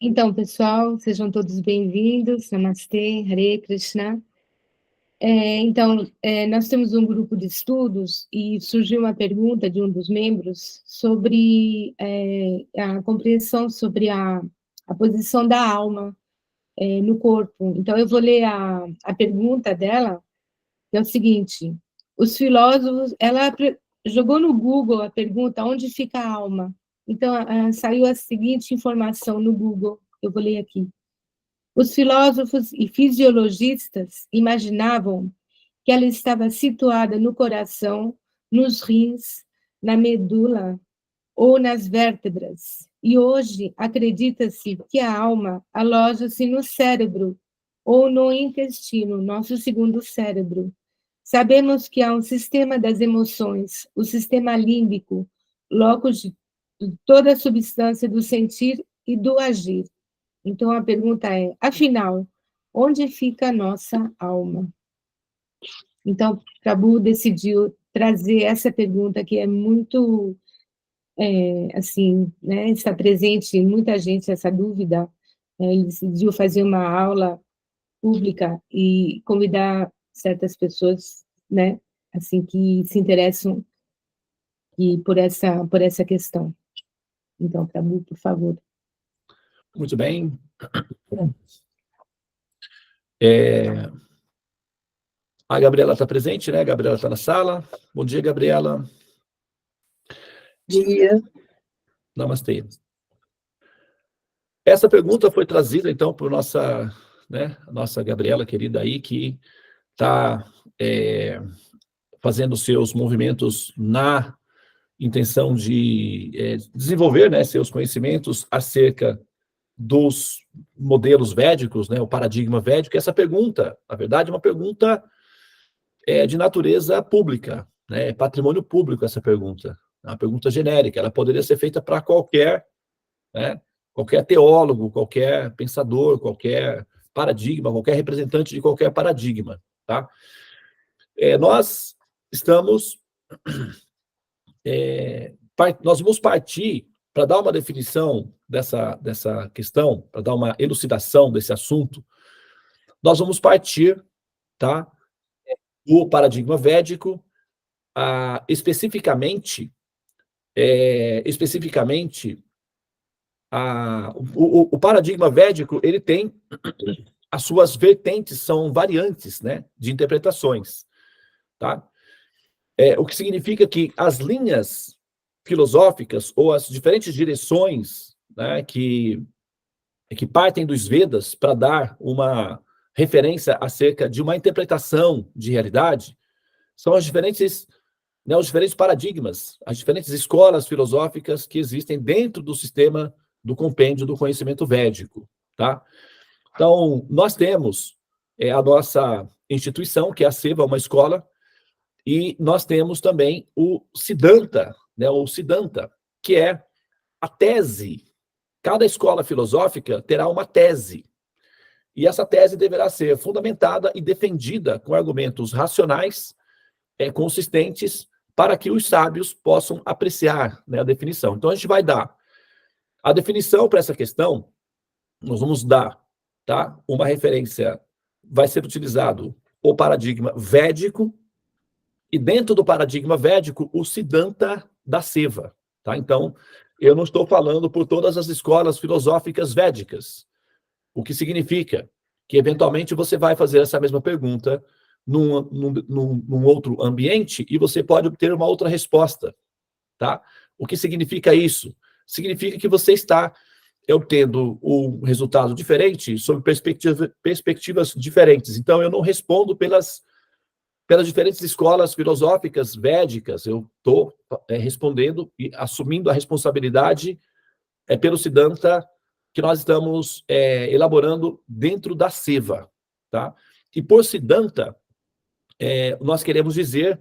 Então, pessoal, sejam todos bem-vindos. Namastê, Hare Krishna. Nós temos um grupo de estudos e surgiu uma pergunta de um dos membros sobre a compreensão sobre a posição da alma no corpo. Então, eu vou ler a pergunta dela, que é o seguinte: os filósofos, jogou no Google a pergunta, onde fica a alma? Então, saiu a seguinte informação no Google, eu vou ler aqui. Os filósofos e fisiologistas imaginavam que ela estava situada no coração, nos rins, na medula ou nas vértebras. E hoje acredita-se que a alma aloja-se no cérebro ou no intestino, nosso segundo cérebro. Sabemos que há um sistema das emoções, o sistema límbico, locus de toda a substância do sentir e do agir. Então, a pergunta é, afinal, onde fica a nossa alma? Então, Prabhu decidiu trazer essa pergunta que é muito, assim, né, está presente em muita gente essa dúvida. Ele decidiu fazer uma aula pública e convidar certas pessoas, né, assim, que se interessam por essa questão. Então, Prabhu, por favor. Muito bem. A Gabriela está presente, né? A Gabriela está na sala. Bom dia, Gabriela. Dia. Namastê. Essa pergunta foi trazida, então, por nossa Gabriela querida aí, que está fazendo seus movimentos na intenção de desenvolver, né, seus conhecimentos acerca dos modelos védicos, né, o paradigma védico. Essa pergunta, na verdade, é uma pergunta de natureza pública, né, é patrimônio público essa pergunta. É uma pergunta genérica, ela poderia ser feita para qualquer, né, qualquer teólogo, qualquer pensador, qualquer paradigma, qualquer representante de qualquer paradigma, tá? Nós estamos... nós vamos partir, para dar uma definição dessa questão, para dar uma elucidação desse assunto, nós vamos partir, tá, do paradigma védico, especificamente, o paradigma védico, ele tem as suas vertentes, são variantes, né, de interpretações, tá? O que significa que as linhas filosóficas ou as diferentes direções, né, que partem dos Vedas para dar uma referência acerca de uma interpretação de realidade, são as diferentes, né, os diferentes paradigmas, as diferentes escolas filosóficas que existem dentro do sistema do compêndio do conhecimento védico, tá? Então, nós temos a nossa instituição, que é a Seva, uma escola, e nós temos também o Siddhanta, né, o Siddhanta, que é a tese. Cada escola filosófica terá uma tese, e essa tese deverá ser fundamentada e defendida com argumentos racionais, consistentes, para que os sábios possam apreciar, né, a definição. Então, a gente vai dar a definição para essa questão, nós vamos dar, tá, uma referência, vai ser utilizado o paradigma védico, e dentro do paradigma védico, o Siddhanta da Seva, tá? Então, eu não estou falando por todas as escolas filosóficas védicas, o que significa que, eventualmente, você vai fazer essa mesma pergunta num outro ambiente e você pode obter uma outra resposta, tá? O que significa isso? Significa que você está obtendo um resultado diferente sob perspectivas diferentes. Então, eu não respondo pelas diferentes escolas filosóficas védicas, eu estou respondendo e assumindo a responsabilidade pelo Siddhanta que nós estamos elaborando dentro da Seva, tá? E por Siddhanta, nós queremos dizer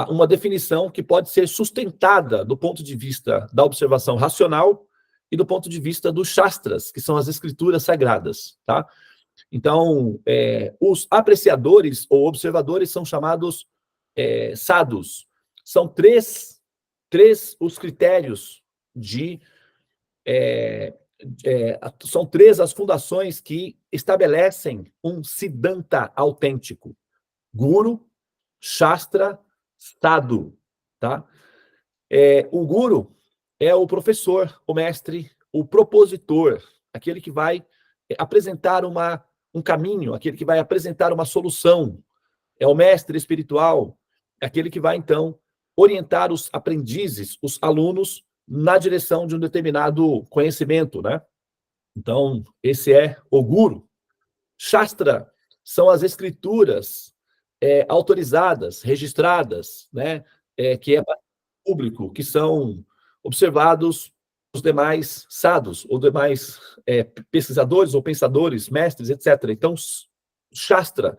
uma definição que pode ser sustentada do ponto de vista da observação racional e do ponto de vista dos Shastras, que são as escrituras sagradas, tá? Então, os apreciadores ou observadores são chamados sadhus. São três os critérios de são 3 as fundações que estabelecem um Siddhanta autêntico: Guru, Shastra, Sadhu, tá? O Guru é o professor, o mestre, o propositor, aquele que vai apresentar um caminho, aquele que vai apresentar uma solução. É o mestre espiritual, aquele que vai, então, orientar os aprendizes, os alunos, na direção de um determinado conhecimento, né? Então, esse é o Guru. Shastra são as escrituras autorizadas, registradas, né? Que é público, que são observados os demais sadhus, ou demais pesquisadores ou pensadores, mestres, etc. Então, Shastra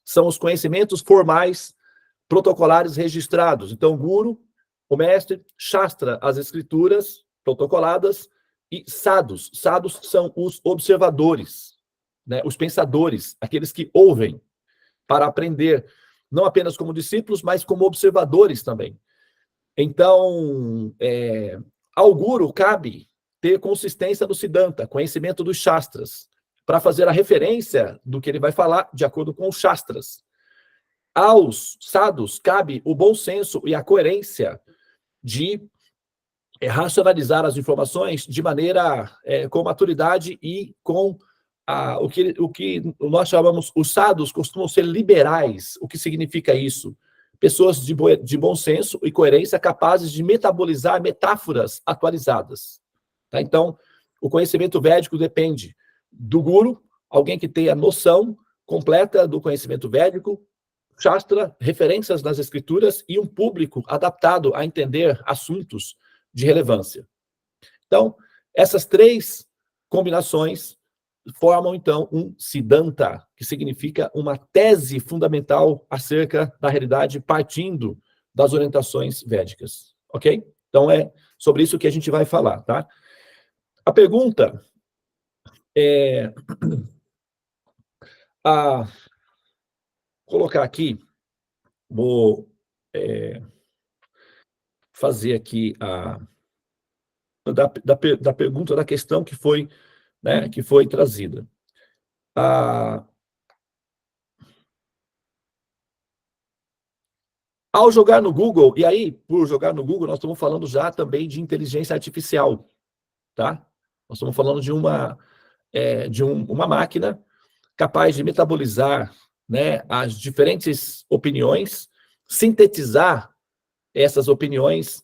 são os conhecimentos formais, protocolares registrados. Então, Guru, o mestre, Shastra, as escrituras protocoladas, e sadhus. Sadhus são os observadores, né, os pensadores, aqueles que ouvem para aprender, não apenas como discípulos, mas como observadores também. Então, ao Guru cabe ter consistência no Siddhanta, conhecimento dos Shastras, para fazer a referência do que ele vai falar de acordo com os Shastras. Aos sadhus cabe o bom senso e a coerência de racionalizar as informações de maneira com maturidade e com o que nós chamamos, os sadhus costumam ser liberais. O que significa isso? Pessoas de bom senso e coerência capazes de metabolizar metáforas atualizadas. Tá? Então, o conhecimento védico depende do guru, alguém que tenha noção completa do conhecimento védico, Shastra, referências nas escrituras e um público adaptado a entender assuntos de relevância. Então, essas 3 combinações formam, então, um Siddhanta, que significa uma tese fundamental acerca da realidade, partindo das orientações védicas. Ok? Então, é sobre isso que a gente vai falar, tá? A pergunta é... colocar aqui, vou fazer aqui da pergunta, da questão que foi, né, que foi trazida. Ao jogar no Google, e aí, por jogar no Google, nós estamos falando já também de inteligência artificial, tá? Nós estamos falando de uma máquina capaz de metabolizar, né, as diferentes opiniões, sintetizar essas opiniões,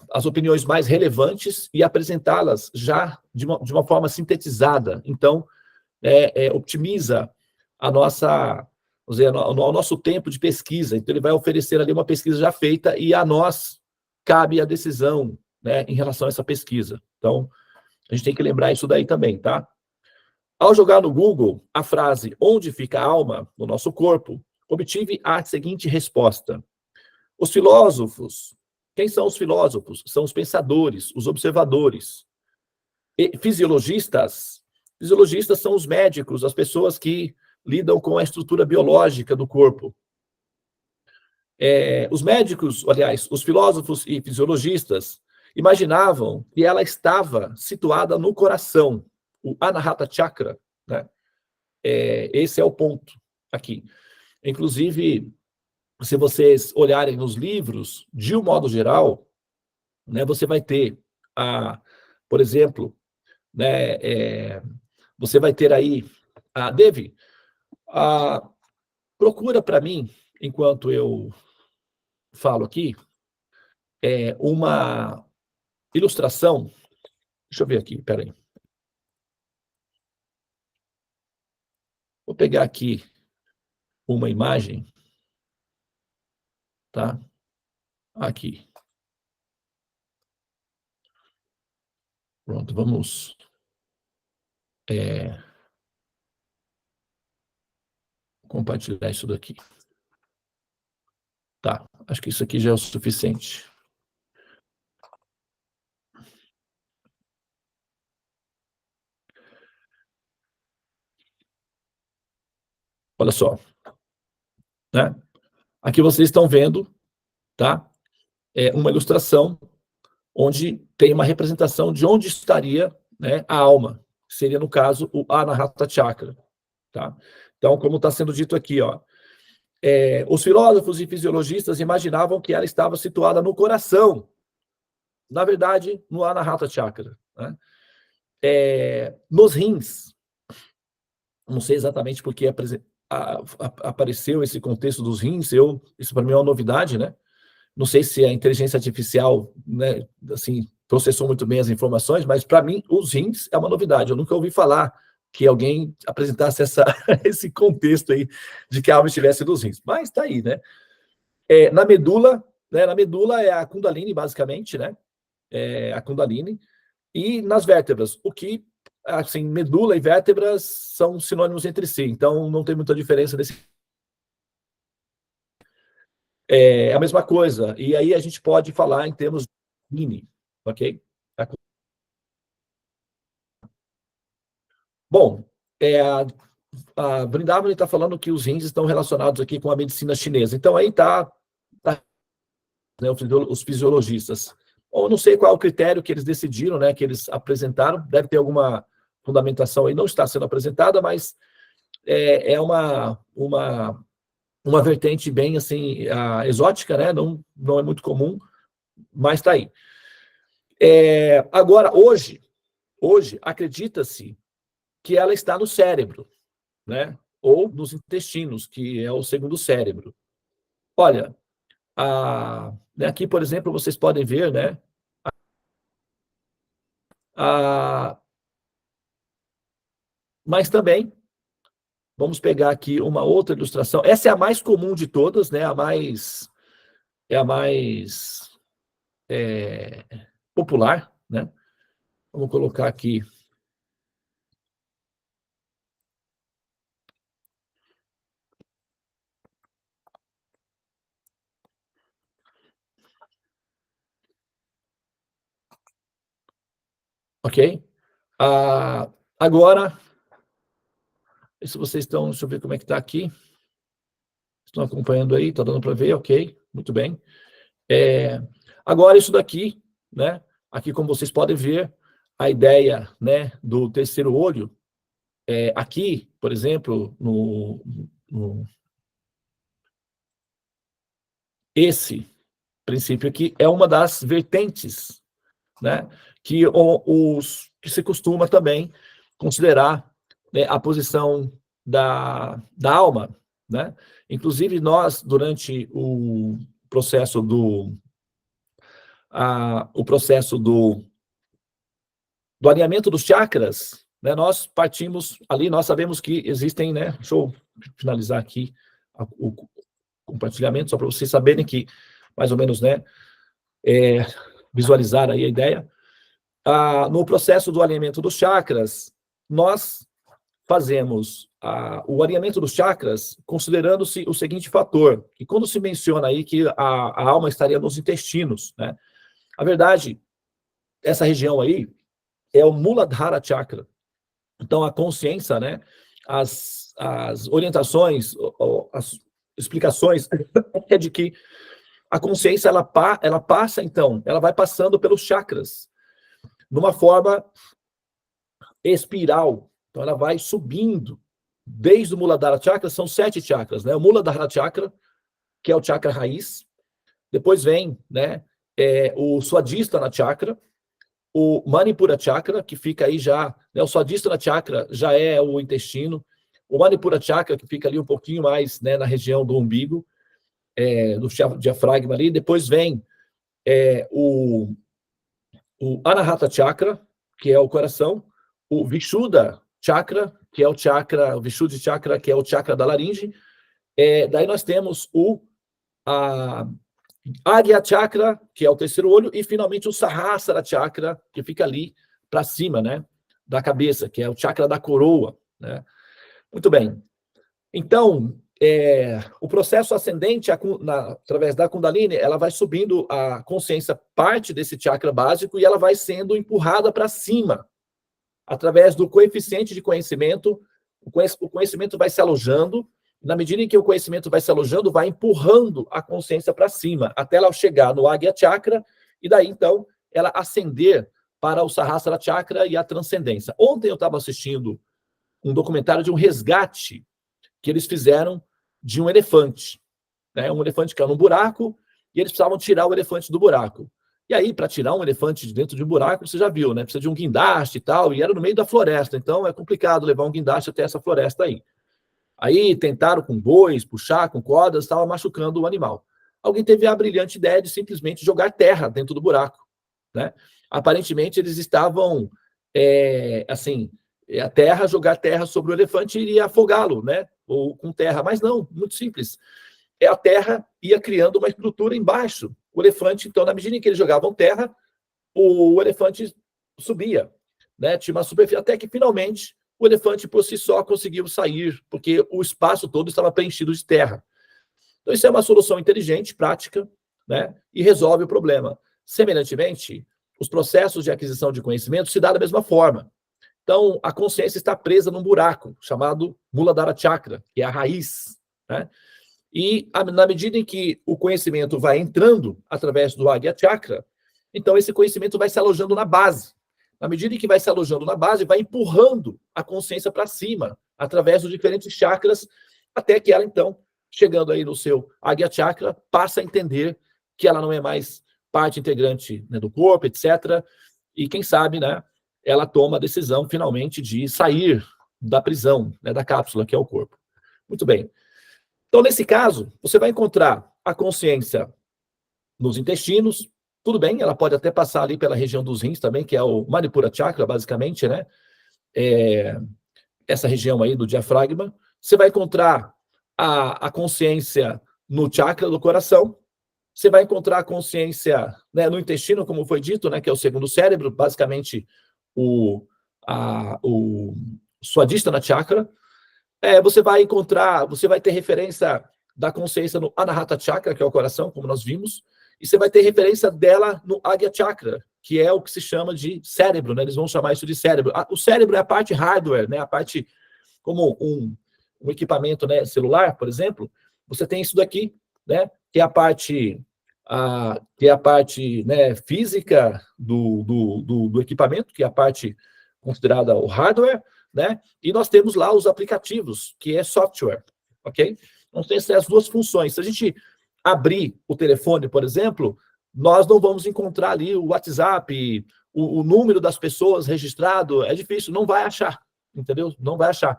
as opiniões mais relevantes e apresentá-las já de uma forma sintetizada. Então, optimiza a nossa, vamos dizer, o nosso tempo de pesquisa. Então, ele vai oferecer ali uma pesquisa já feita e a nós cabe a decisão, né, em relação a essa pesquisa. Então, a gente tem que lembrar isso daí também, tá? Ao jogar no Google a frase "onde fica a alma no nosso corpo", obtive a seguinte resposta: os filósofos. Quem são os filósofos? São os pensadores, os observadores. E fisiologistas são os médicos, as pessoas que lidam com a estrutura biológica do corpo. Os médicos, aliás, os filósofos e fisiologistas imaginavam que ela estava situada no coração, o Anahata Chakra, né? Esse é o ponto aqui. Inclusive, se vocês olharem nos livros, de um modo geral, né, você vai ter, por exemplo, né, você vai ter aí, Devi, procura para mim, enquanto eu falo aqui, uma ilustração. Deixa eu ver aqui, peraí. Vou pegar aqui uma imagem, tá? Aqui. Pronto, vamos... compartilhar isso daqui. Tá, acho que isso aqui já é o suficiente. Olha só, né? Aqui vocês estão vendo, tá? Uma ilustração onde tem uma representação de onde estaria, né, a alma, seria, no caso, o Anahata Chakra. Tá? Então, como está sendo dito aqui, ó, os filósofos e fisiologistas imaginavam que ela estava situada no coração, na verdade, no Anahata Chakra, né? Nos rins. Não sei exatamente por que apareceu esse contexto dos rins, isso para mim é uma novidade, né? Não sei se a inteligência artificial, né, assim, processou muito bem as informações, mas para mim os rins é uma novidade. Eu nunca ouvi falar que alguém apresentasse esse contexto aí de que a alma estivesse nos rins. Mas está aí, né? Na medula, né? Na medula é a Kundalini, basicamente, né? A Kundalini. E nas vértebras, o que, assim, medula e vértebras são sinônimos entre si, então não tem muita diferença desse. É a mesma coisa. E aí a gente pode falar em termos de mini, ok? Bom, a Vrindavan está falando que os rins estão relacionados aqui com a medicina chinesa. Então aí tá né, os fisiologistas. Ou não sei qual é o critério que eles decidiram, né, que eles apresentaram. Deve ter alguma fundamentação aí, não está sendo apresentada, mas é uma vertente bem assim exótica, né? Não é muito comum, mas está aí. Agora, hoje acredita-se que ela está no cérebro, né? Ou nos intestinos, que é o segundo cérebro. Olha, aqui, por exemplo, vocês podem ver, né? Mas também, vamos pegar aqui uma outra ilustração. Essa é a mais comum de todas, né? É a mais popular, né? Vamos colocar aqui. Ok? Agora, se vocês estão, deixa eu ver como é que está aqui. Estão acompanhando aí? Está dando para ver? Ok, muito bem. Agora, isso daqui, né? Aqui, como vocês podem ver, a ideia, né, do terceiro olho, aqui, por exemplo, esse princípio aqui é uma das vertentes, né, que se costuma também considerar, né, a posição da alma, né? Inclusive, nós, durante o processo do alinhamento dos chakras, né, nós partimos ali, nós sabemos que existem, né? Deixa eu finalizar aqui o compartilhamento, só para vocês saberem que, mais ou menos, né, visualizar aí a ideia. No processo do alinhamento dos chakras, nós fazemos o alinhamento dos chakras considerando-se o seguinte fator, que quando se menciona aí que a alma estaria nos intestinos, né? A verdade, essa região aí é o Muladhara Chakra. Então, a consciência, né, as orientações, as explicações é de que a consciência, ela passa, então, ela vai passando pelos chakras, numa forma espiral. Então, ela vai subindo, desde o Muladhara Chakra, são 7 chakras, né? O Muladhara Chakra, que é o chakra raiz, depois vem, né, o Swadhisthana Chakra, o Manipura Chakra, que fica aí já, né, o Swadhisthana Chakra já é o intestino, o Manipura Chakra, que fica ali um pouquinho mais, né, na região do umbigo, do diafragma ali, depois vem o Anahata Chakra, que é o coração, o Vishuddha Chakra, que é o chakra, o Vishuddha Chakra, que é o chakra da laringe, daí nós temos o Agya Chakra, que é o terceiro olho, e finalmente o Sahasrara Chakra, que fica ali para cima, né, da cabeça, que é o chakra da coroa, né? Muito bem. Então, o processo ascendente através da Kundalini, ela vai subindo, a consciência parte desse chakra básico e ela vai sendo empurrada para cima, através do coeficiente de conhecimento. O conhecimento vai se alojando. Na medida em que o conhecimento vai se alojando, vai empurrando a consciência para cima, até ela chegar no Agya Chakra, e daí, então, ela ascender para o Sahasrara Chakra e a transcendência. Ontem eu estava assistindo um documentário de um resgate que eles fizeram de um elefante, né? Um elefante caiu num buraco e eles precisavam tirar o elefante do buraco. E aí, para tirar um elefante de dentro de um buraco, você já viu, né? Precisa de um guindaste e tal, e era no meio da floresta, então é complicado levar um guindaste até essa floresta aí. Aí tentaram com bois, puxar com cordas, estava machucando o animal. Alguém teve a brilhante ideia de simplesmente jogar terra dentro do buraco, né? Aparentemente eles estavam, assim, a terra, jogar terra sobre o elefante iria afogá-lo, né? Ou com terra, mas não, muito simples. A terra ia criando uma estrutura embaixo. O elefante, então, na medida em que eles jogavam terra, o elefante subia, né? Tinha uma superfície, até que finalmente o elefante por si só conseguiu sair, porque o espaço todo estava preenchido de terra. Então, isso é uma solução inteligente, prática, né? E resolve o problema. Semelhantemente, os processos de aquisição de conhecimento se dão da mesma forma. Então, a consciência está presa num buraco chamado Muladhara Chakra, que é a raiz, né? E na medida em que o conhecimento vai entrando através do Agya Chakra, então esse conhecimento vai se alojando na base. Na medida em que vai se alojando na base, vai empurrando a consciência para cima, através dos diferentes chakras, até que ela, então, chegando aí no seu Agya Chakra, passa a entender que ela não é mais parte integrante, né, do corpo, etc. E quem sabe, né, ela toma a decisão, finalmente, de sair da prisão, né, da cápsula, que é o corpo. Muito bem. Então, nesse caso, você vai encontrar a consciência nos intestinos, tudo bem, ela pode até passar ali pela região dos rins também, que é o Manipura Chakra, basicamente, né? Essa região aí do diafragma. Você vai encontrar a consciência no chakra do coração. Você vai encontrar a consciência, né, no intestino, como foi dito, né, que é o segundo cérebro, basicamente o Swadhisthana Chakra. Você vai encontrar, você vai ter referência da consciência no Anahata Chakra, que é o coração, como nós vimos, e você vai ter referência dela no Agya Chakra, que é o que se chama de cérebro, né? Eles vão chamar isso de cérebro. O cérebro é a parte hardware, né? A parte como um equipamento, né, celular, por exemplo. Você tem isso daqui, né? Que é a parte, né, física do equipamento, que é a parte considerada o hardware, né? E nós temos lá os aplicativos, que é software, ok? Então, tem essas duas funções. Se a gente abrir o telefone, por exemplo, nós não vamos encontrar ali o WhatsApp, o número das pessoas registrado, é difícil, não vai achar, entendeu? Não vai achar.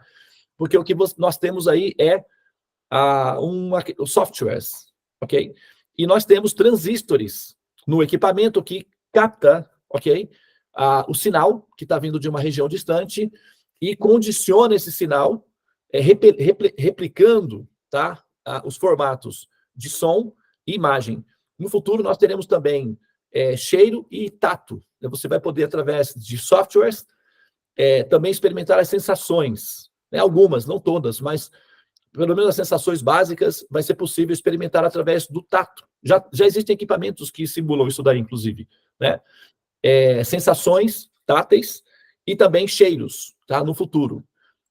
Porque o que nós temos aí é softwares, ok? E nós temos transistores no equipamento que capta, ok? O sinal que está vindo de uma região distante e condiciona esse sinal, replicando, tá? Os formatos de som e imagem. No futuro, nós teremos também cheiro e tato. Você vai poder, através de softwares, também experimentar as sensações. Né? Algumas, não todas, mas pelo menos as sensações básicas vai ser possível experimentar através do tato. Já existem equipamentos que simulam isso daí, inclusive. Né? Sensações táteis e também cheiros, tá? No futuro.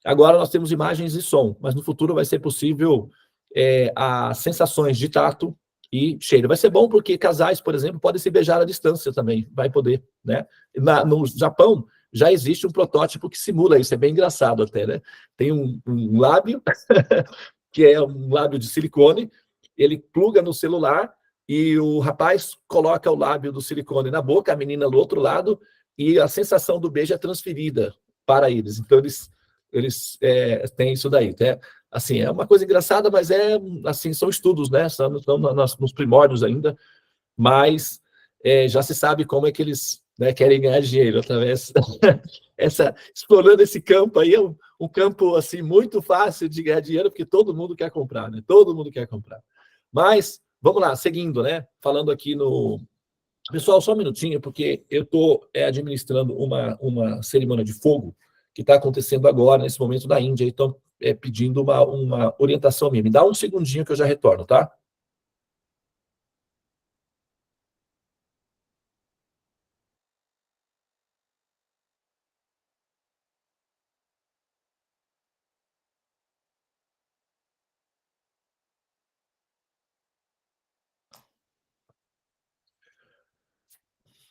Agora nós temos imagens e som, mas no futuro vai ser possível as sensações de tato e cheiro. Vai ser bom porque casais, por exemplo, podem se beijar à distância também, vai poder, né? No Japão já existe um protótipo que simula isso, é bem engraçado até, né? Tem um lábio, que é um lábio de silicone, ele pluga no celular e o rapaz coloca o lábio do silicone na boca, a menina do outro lado, e a sensação do beijo é transferida para eles. Então, eles têm isso daí. Né? Assim, é uma coisa engraçada, mas assim, são estudos, né? Estão nos primórdios ainda, mas já se sabe como é que eles, né, querem ganhar dinheiro através explorando esse campo aí, é um campo assim muito fácil de ganhar dinheiro, porque todo mundo quer comprar, né? Todo mundo quer comprar. Mas vamos lá, seguindo, né? Falando aqui no pessoal, só um minutinho, porque eu estou administrando uma cerimônia de fogo que está acontecendo agora, nesse momento, na Índia. Então, pedindo uma orientação minha. Me dá um segundinho que eu já retorno, tá?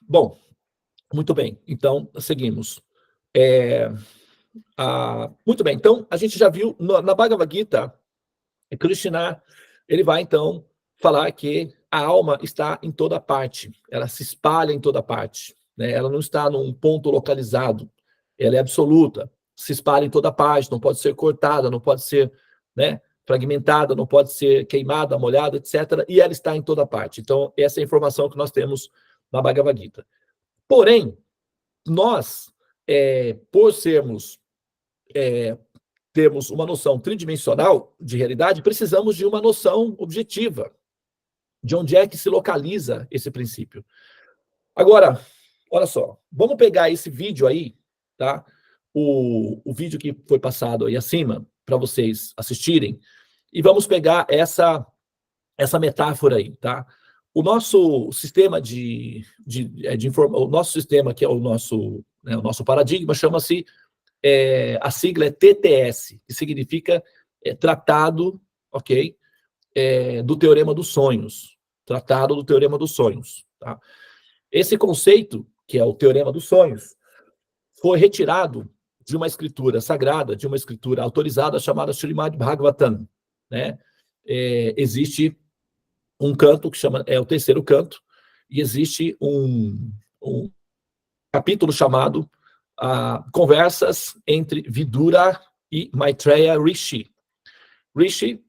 Bom, muito bem. Então, seguimos. Muito bem. Então, a gente já viu na Bhagavad Gita, Krishna, ele vai, então, falar que a alma está em toda parte. Ela se espalha em toda parte. Né? Ela não está num ponto localizado. Ela é absoluta. Se espalha em toda parte. Não pode ser cortada, não pode ser, né, fragmentada, não pode ser queimada, molhada, etc. E ela está em toda parte. Então, essa é a informação que nós temos na Bhagavad Gita. Porém, nós, por termos uma noção tridimensional de realidade, precisamos de uma noção objetiva de onde é que se localiza esse princípio. Agora, olha só, vamos pegar esse vídeo aí, tá? O vídeo que foi passado aí acima, para vocês assistirem, e vamos pegar essa metáfora aí, tá? O nosso sistema o nosso sistema, que é o nosso paradigma, chama-se, a sigla é TTS, que significa Tratado, ok? Do Teorema dos Sonhos. Tratado do Teorema dos Sonhos. Tá? Esse conceito, que é o Teorema dos Sonhos, foi retirado de uma escritura sagrada, de uma escritura autorizada chamada Srimad Bhagavatam. Né? Existe um canto que chama, o terceiro canto, e existe um capítulo chamado Conversas entre Vidura e Maitreya Rishi. Rishi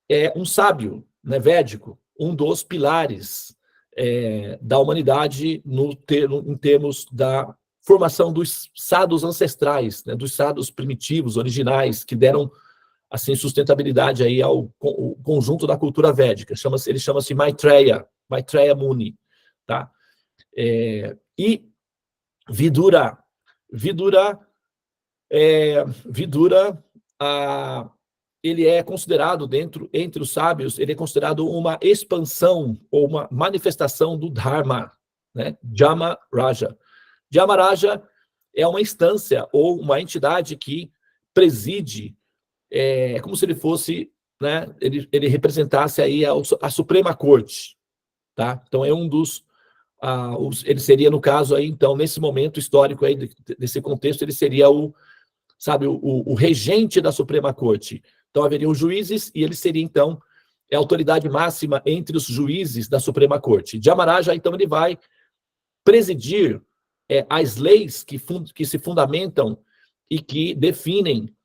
é um sábio, né, védico, um dos pilares da humanidade em termos da formação dos sadhus ancestrais, né, dos sadhus primitivos, originais, que deram assim sustentabilidade aí ao conjunto da cultura védica. Ele chama-se Maitreya Muni, tá? E Vidura, ele é considerado entre os sábios, ele é considerado uma expansão ou uma manifestação do Dharma, né? Jamaraja. Jamaraja é uma instância ou uma entidade que preside, é como se ele fosse, né? Ele representasse aí a Suprema Corte, tá? Então é um dos ele seria, no caso aí, então, nesse momento histórico aí desse contexto, ele seria o regente da Suprema Corte. Então haveria os juízes e ele seria, então, a autoridade máxima entre os juízes da Suprema Corte. Jamaraja, então, ele vai presidir as leis que se fundamentam e que definem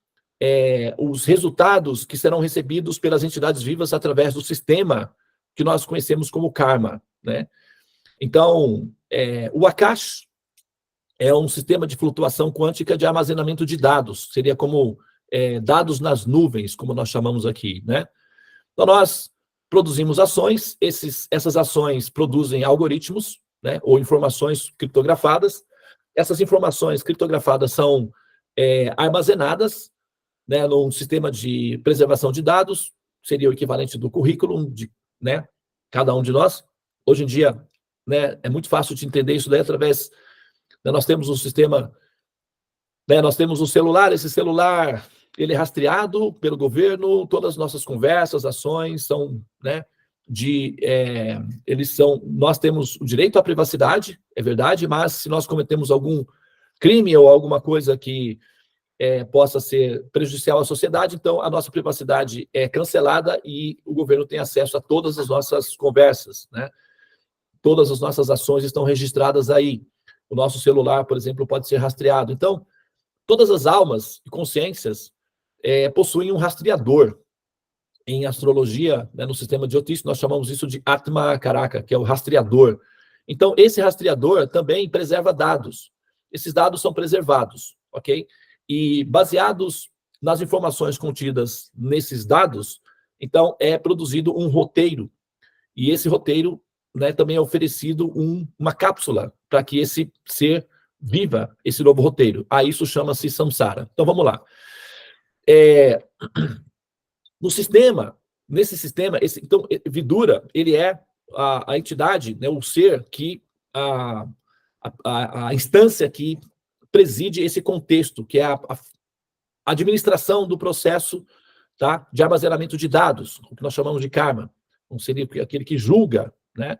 os resultados que serão recebidos pelas entidades vivas através do sistema que nós conhecemos como karma, né? Então, o Akash é um sistema de flutuação quântica de armazenamento de dados. Seria como dados nas nuvens, como nós chamamos aqui, né? Então, nós produzimos ações, essas ações produzem algoritmos, né, ou informações criptografadas. Essas informações criptografadas são armazenadas, né, num sistema de preservação de dados, seria o equivalente do currículo de, né, cada um de nós. Hoje em dia, né, é muito fácil de entender isso daí através, né, nós temos um sistema, né, nós temos um celular, esse celular, ele é rastreado pelo governo, todas as nossas conversas, ações são, né, nós temos o direito à privacidade, é verdade, mas se nós cometemos algum crime ou alguma coisa que possa ser prejudicial à sociedade, então a nossa privacidade é cancelada e o governo tem acesso a todas as nossas conversas, né? Todas as nossas ações estão registradas aí. O nosso celular, por exemplo, pode ser rastreado. Então, todas as almas e consciências possuem um rastreador. Em astrologia, né, no sistema de Jyotish, nós chamamos isso de Atma Karaka, que é o rastreador. Então, esse rastreador também preserva dados. Esses dados são preservados, ok? E baseados nas informações contidas nesses dados, então é produzido um roteiro. E esse roteiro, né, também é oferecido uma cápsula para que esse ser viva esse novo roteiro. Isso chama-se samsara. Então, vamos lá. Nesse sistema, então, Vidura, ele é a entidade, né, o ser que, a instância que preside esse contexto, que é a administração do processo, tá, de armazenamento de dados, o que nós chamamos de karma. Então, seria aquele que julga, né,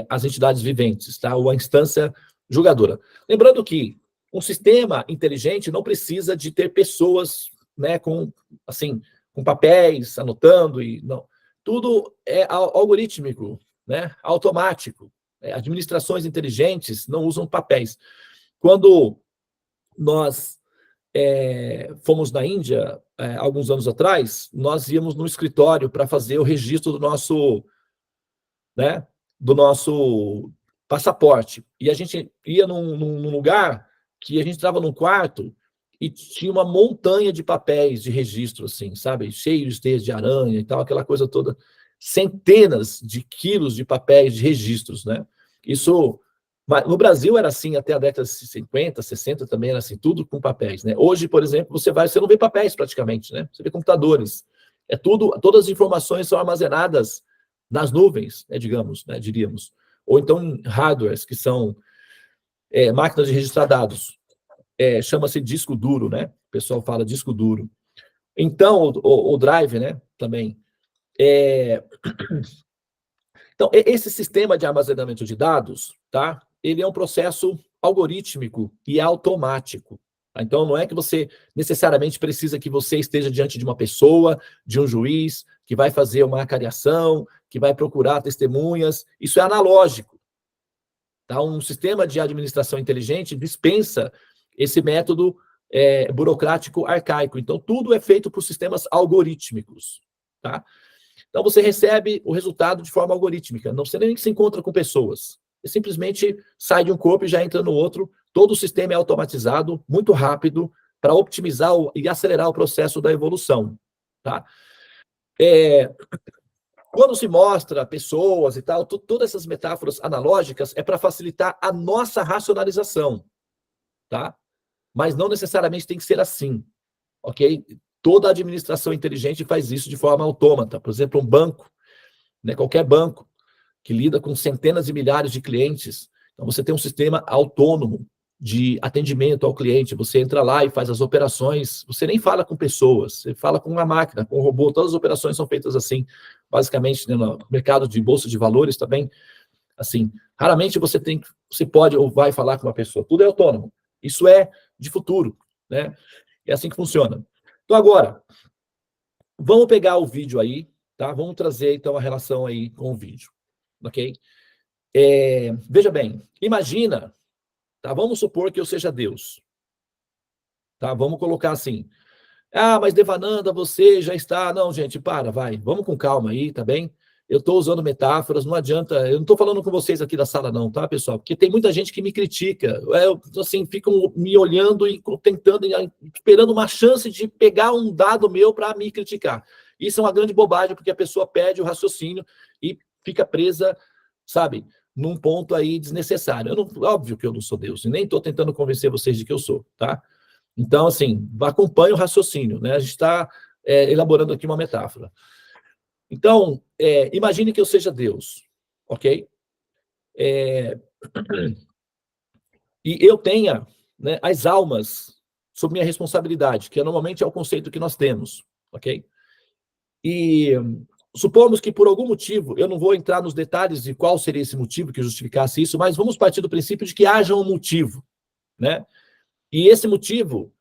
as entidades viventes, tá? Ou a instância julgadora. Lembrando que um sistema inteligente não precisa de ter pessoas, né, com papéis, anotando, e não. Tudo é algorítmico, né, automático. Administrações inteligentes não usam papéis. Quando nós fomos na Índia, alguns anos atrás, nós íamos no escritório para fazer o registro do nosso passaporte. E a gente ia num lugar que a gente entrava num quarto e tinha uma montanha de papéis de registro, assim, sabe? Cheios de teias de aranha e tal, aquela coisa toda. Centenas de quilos de papéis de registros, né? Isso, no Brasil era assim até a década de 50, 60 também era assim, tudo com papéis, né? Hoje, por exemplo, você não vê papéis praticamente, né? Você vê computadores. Todas as informações são armazenadas nas nuvens, né, digamos, né, diríamos. Ou então em hardwares, que são máquinas de registrar dados. Chama-se disco duro, né? O pessoal fala disco duro. Então, o drive, né, também. Então, esse sistema de armazenamento de dados, tá? Ele é um processo algorítmico e automático. Tá? Então, não é que você necessariamente precisa que você esteja diante de uma pessoa, de um juiz, que vai fazer uma acariação, que vai procurar testemunhas. Isso é analógico. Tá? Um sistema de administração inteligente dispensa esse método burocrático arcaico. Então, tudo é feito por sistemas algorítmicos. Tá? Então, você recebe o resultado de forma algorítmica. Não, você nem se encontra com pessoas. Você simplesmente sai de um corpo e já entra no outro. Todo o sistema é automatizado, muito rápido, para optimizar e acelerar o processo da evolução. Tá? Quando se mostra pessoas e tal, todas essas metáforas analógicas é para facilitar a nossa racionalização. Tá? Mas não necessariamente tem que ser assim. Ok? Toda administração inteligente faz isso de forma autômata. Por exemplo, um banco, né, qualquer banco que lida com centenas e milhares de clientes, então você tem um sistema autônomo de atendimento ao cliente. Você entra lá e faz as operações, você nem fala com pessoas, você fala com uma máquina, com um robô. Todas as operações são feitas assim, basicamente, né, no mercado de bolsa de valores também, assim. Raramente você pode ou vai falar com uma pessoa. Tudo é autônomo. Isso é de futuro, né? É assim que funciona. Então, agora, vamos pegar o vídeo aí, tá? Vamos trazer, então, a relação aí com o vídeo, ok? Veja bem, imagina, tá? Vamos supor que eu seja Deus, tá? Vamos colocar assim. Mas Devananda, você já está... Não, gente, vai. Vamos com calma aí, tá bem? Eu estou usando metáforas, não adianta... Eu não estou falando com vocês aqui da sala não, tá, pessoal? Porque tem muita gente que me critica. Assim, ficam me olhando e tentando, esperando uma chance de pegar um dado meu para me criticar. Isso é uma grande bobagem, porque a pessoa perde o raciocínio e fica presa, sabe, num ponto aí desnecessário. Óbvio que eu não sou Deus, e nem estou tentando convencer vocês de que eu sou, tá? Então, assim, acompanhe o raciocínio, né? A gente está elaborando aqui uma metáfora. Então, imagine que eu seja Deus, ok? E eu tenha, né, as almas sob minha responsabilidade, que normalmente é o conceito que nós temos, ok? E supomos que por algum motivo, eu não vou entrar nos detalhes de qual seria esse motivo que justificasse isso, mas vamos partir do princípio de que haja um motivo, né? E esse motivo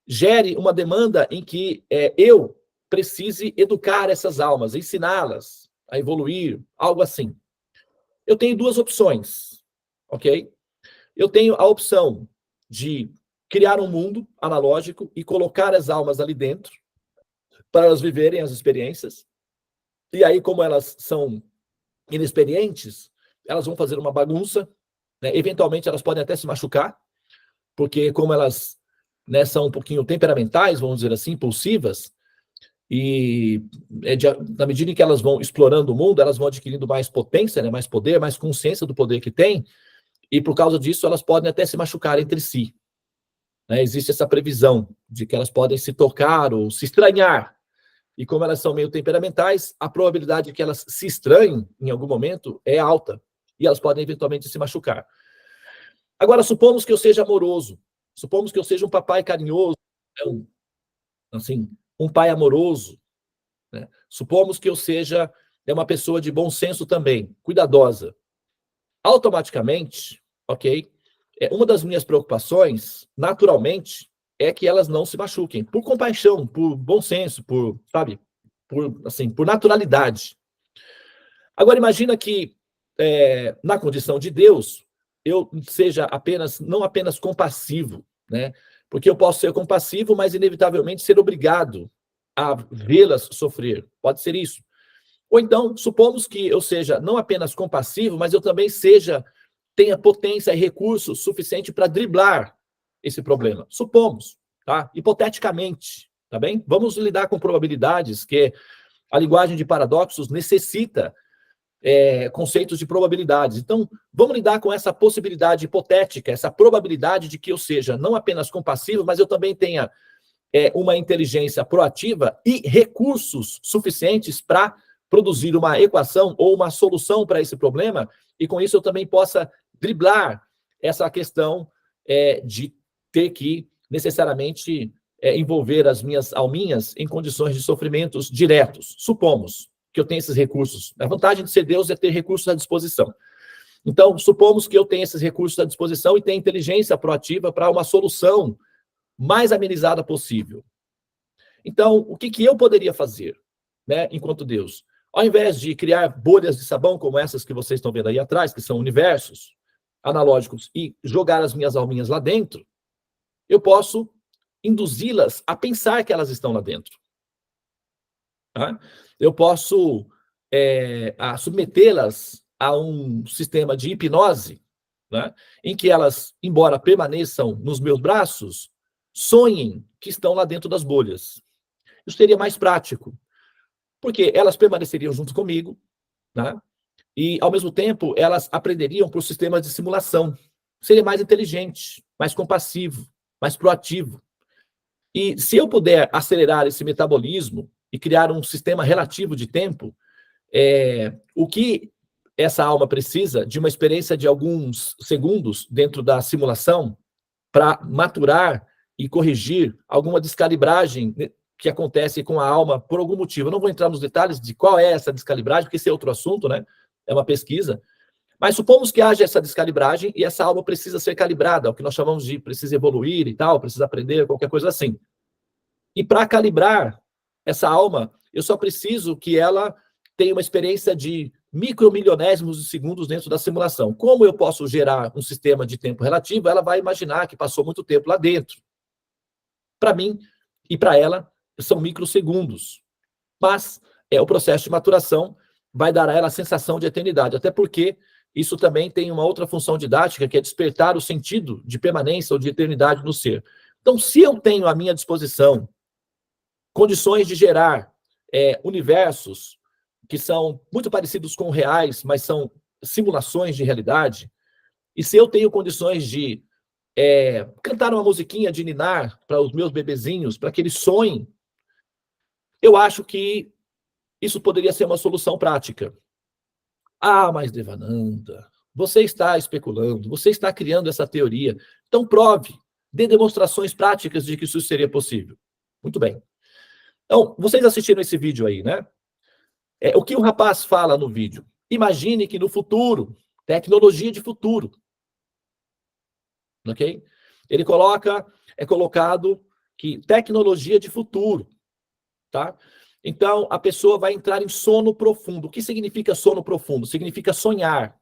gere uma demanda em que eu precise educar essas almas, ensiná-las a evoluir, algo assim. Eu tenho duas opções, ok? Eu tenho a opção de criar um mundo analógico e colocar as almas ali dentro para elas viverem as experiências. E aí, como elas são inexperientes, elas vão fazer uma bagunça, né? Eventualmente elas podem até se machucar, porque como elas, né, são um pouquinho temperamentais, vamos dizer assim, impulsivas, e na medida em que elas vão explorando o mundo, elas vão adquirindo mais potência, né, mais poder, mais consciência do poder que têm, e por causa disso elas podem até se machucar entre si. Né? Existe essa previsão de que elas podem se tocar ou se estranhar, e como elas são meio temperamentais, a probabilidade de que elas se estranhem em algum momento é alta, e elas podem eventualmente se machucar. Agora, supomos que eu seja amoroso, supomos que eu seja um papai carinhoso, assim, um pai amoroso, né? Supomos que eu seja uma pessoa de bom senso também, cuidadosa. automaticamente, ok? Uma das minhas preocupações, naturalmente, é que elas não se machuquem, por compaixão, por bom senso, por, sabe, por naturalidade. Agora, imagina que, na condição de Deus, eu seja não apenas compassivo, né? Porque eu posso ser compassivo, mas inevitavelmente ser obrigado a vê-las sofrer. Pode ser isso. Ou então, supomos que eu seja não apenas compassivo, mas eu também tenha potência e recurso suficiente para driblar esse problema. Supomos, tá? Hipoteticamente, tá bem? Vamos lidar com probabilidades, que a linguagem de paradoxos necessita conceitos de probabilidades. Então, vamos lidar com essa possibilidade hipotética, essa probabilidade de que eu seja não apenas compassivo, mas eu também tenha uma inteligência proativa e recursos suficientes para produzir uma equação ou uma solução para esse problema, e com isso eu também possa driblar essa questão de ter que necessariamente envolver as minhas alminhas em condições de sofrimentos diretos. Supomos que eu tenho esses recursos. A vantagem de ser Deus é ter recursos à disposição. Então, supomos que eu tenho esses recursos à disposição e tenho inteligência proativa para uma solução mais amenizada possível. Então, o que eu poderia fazer, né, enquanto Deus? Ao invés de criar bolhas de sabão como essas que vocês estão vendo aí atrás, que são universos analógicos, e jogar as minhas alminhas lá dentro, eu posso induzi-las a pensar que elas estão lá dentro. Tá? Eu posso submetê-las a um sistema de hipnose, né, em que elas, embora permaneçam nos meus braços, sonhem que estão lá dentro das bolhas. Isso seria mais prático, porque elas permaneceriam junto comigo, né, e, ao mesmo tempo, elas aprenderiam por sistemas de simulação. Seria mais inteligente, mais compassivo, mais proativo. E se eu puder acelerar esse metabolismo e criar um sistema relativo de tempo, o que essa alma precisa de uma experiência de alguns segundos dentro da simulação para maturar e corrigir alguma descalibragem que acontece com a alma por algum motivo. Eu não vou entrar nos detalhes de qual é essa descalibragem, porque esse é outro assunto, né? É uma pesquisa. Mas supomos que haja essa descalibragem e essa alma precisa ser calibrada, o que nós chamamos de precisa evoluir e tal, precisa aprender, qualquer coisa assim. E para calibrar essa alma, eu só preciso que ela tenha uma experiência de micromilionésimos de segundos dentro da simulação. Como eu posso gerar um sistema de tempo relativo, ela vai imaginar que passou muito tempo lá dentro. Para mim e para ela, são microsegundos. Mas o processo de maturação vai dar a ela a sensação de eternidade, até porque isso também tem uma outra função didática, que é despertar o sentido de permanência ou de eternidade no ser. Então, se eu tenho à minha disposição condições de gerar universos que são muito parecidos com reais, mas são simulações de realidade, e se eu tenho condições de cantar uma musiquinha de ninar para os meus bebezinhos, para que eles sonhem, eu acho que isso poderia ser uma solução prática. Ah, mas Devananda, você está especulando, você está criando essa teoria. Então prove, dê demonstrações práticas de que isso seria possível. Muito bem. Então, vocês assistiram esse vídeo aí, né? O que o rapaz fala no vídeo? Imagine que no futuro, tecnologia de futuro, ok? Ele é colocado que tecnologia de futuro, tá? Então, a pessoa vai entrar em sono profundo. O que significa sono profundo? Significa sonhar.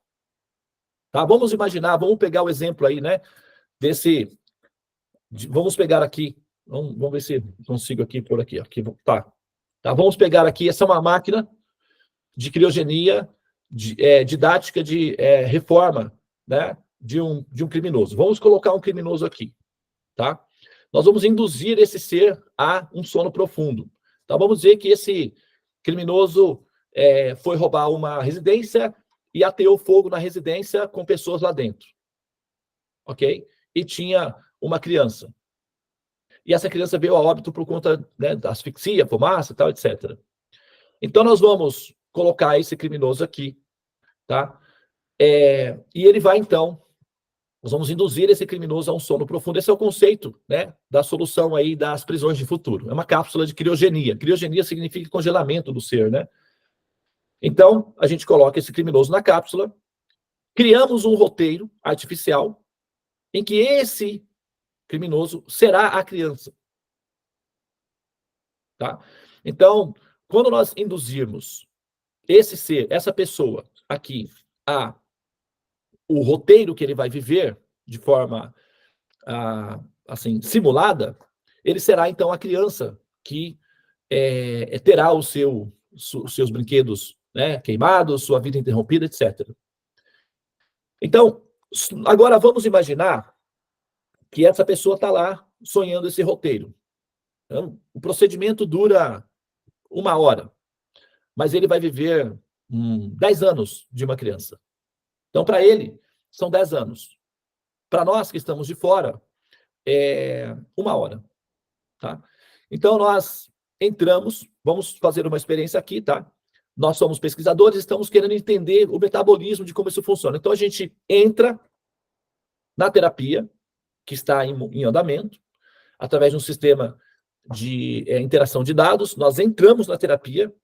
Tá? Vamos imaginar, vamos pegar o exemplo aí, né? Vamos pegar aqui, vamos ver se consigo aqui por aqui. Tá. Vamos pegar aqui, essa é uma máquina de criogenia, didática de reforma, né? De um criminoso. Vamos colocar um criminoso aqui, tá? Nós vamos induzir esse ser a um sono profundo. Então, vamos dizer que esse criminoso foi roubar uma residência e ateou fogo na residência com pessoas lá dentro. Ok? E tinha uma criança. E essa criança veio a óbito por conta, né, da asfixia, fumaça e tal, etc. Então, nós vamos colocar esse criminoso aqui, tá? E ele vai, então, nós vamos induzir esse criminoso a um sono profundo. Esse é o conceito, né, da solução aí das prisões de futuro. É uma cápsula de criogenia. Criogenia significa congelamento do ser, né? Então, a gente coloca esse criminoso na cápsula, criamos um roteiro artificial em que esse criminoso será a criança. Tá? Então, quando nós induzirmos esse ser, essa pessoa aqui, o roteiro que ele vai viver de forma assim simulada, ele será então a criança que terá os seus brinquedos, né, queimados, sua vida interrompida, etc. Então, agora vamos imaginar que essa pessoa está lá sonhando esse roteiro. Então, o procedimento dura 1 hora, mas ele vai viver 10 anos de uma criança. Então, para ele, são 10 anos. Para nós que estamos de fora, é 1 hora. Tá? Então, nós entramos, vamos fazer uma experiência aqui, tá? Nós somos pesquisadores, estamos querendo entender o metabolismo de como isso funciona. Então, a gente entra na terapia, que está em andamento, através de um sistema de interação de dados, nós entramos na terapia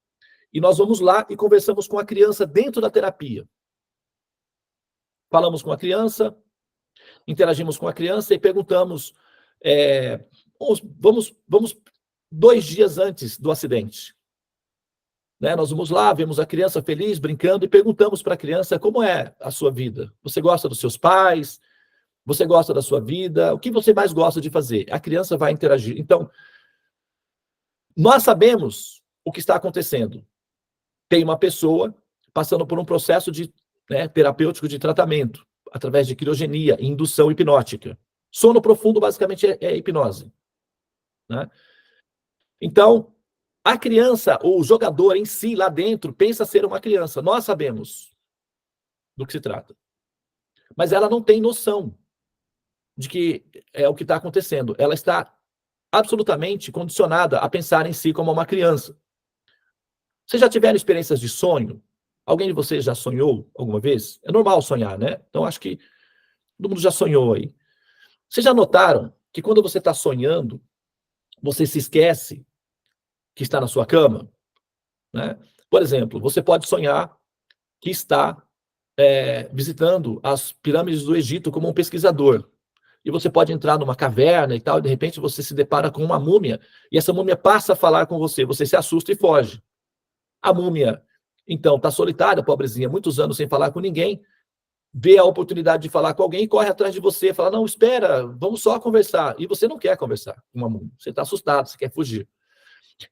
e nós vamos lá e conversamos com a criança dentro da terapia. Falamos com a criança, interagimos com a criança e perguntamos, vamos 2 dias antes do acidente. Né? Nós vamos lá, vemos a criança feliz, brincando, e perguntamos para a criança como é a sua vida. Você gosta dos seus pais? Você gosta da sua vida? O que você mais gosta de fazer? A criança vai interagir. Então, nós sabemos o que está acontecendo. Tem uma pessoa passando por um processo terapêutico de tratamento, através de criogenia e indução hipnótica. Sono profundo, basicamente, é hipnose. Né? Então, a criança, ou o jogador em si, lá dentro, pensa ser uma criança. Nós sabemos do que se trata. Mas ela não tem noção de que é o que está acontecendo. Ela está absolutamente condicionada a pensar em si como uma criança. Vocês já tiveram experiências de sonho? Alguém de vocês já sonhou alguma vez? É normal sonhar, né? Então, acho que todo mundo já sonhou aí. Vocês já notaram que quando você está sonhando, você se esquece que está na sua cama? Né? Por exemplo, você pode sonhar que está visitando as pirâmides do Egito como um pesquisador. E você pode entrar numa caverna e tal, e de repente você se depara com uma múmia, e essa múmia passa a falar com você, você se assusta e foge. A múmia, então, está solitária, pobrezinha, muitos anos sem falar com ninguém, vê a oportunidade de falar com alguém e corre atrás de você, fala, não, espera, vamos só conversar. E você não quer conversar com uma múmia, você está assustado, você quer fugir.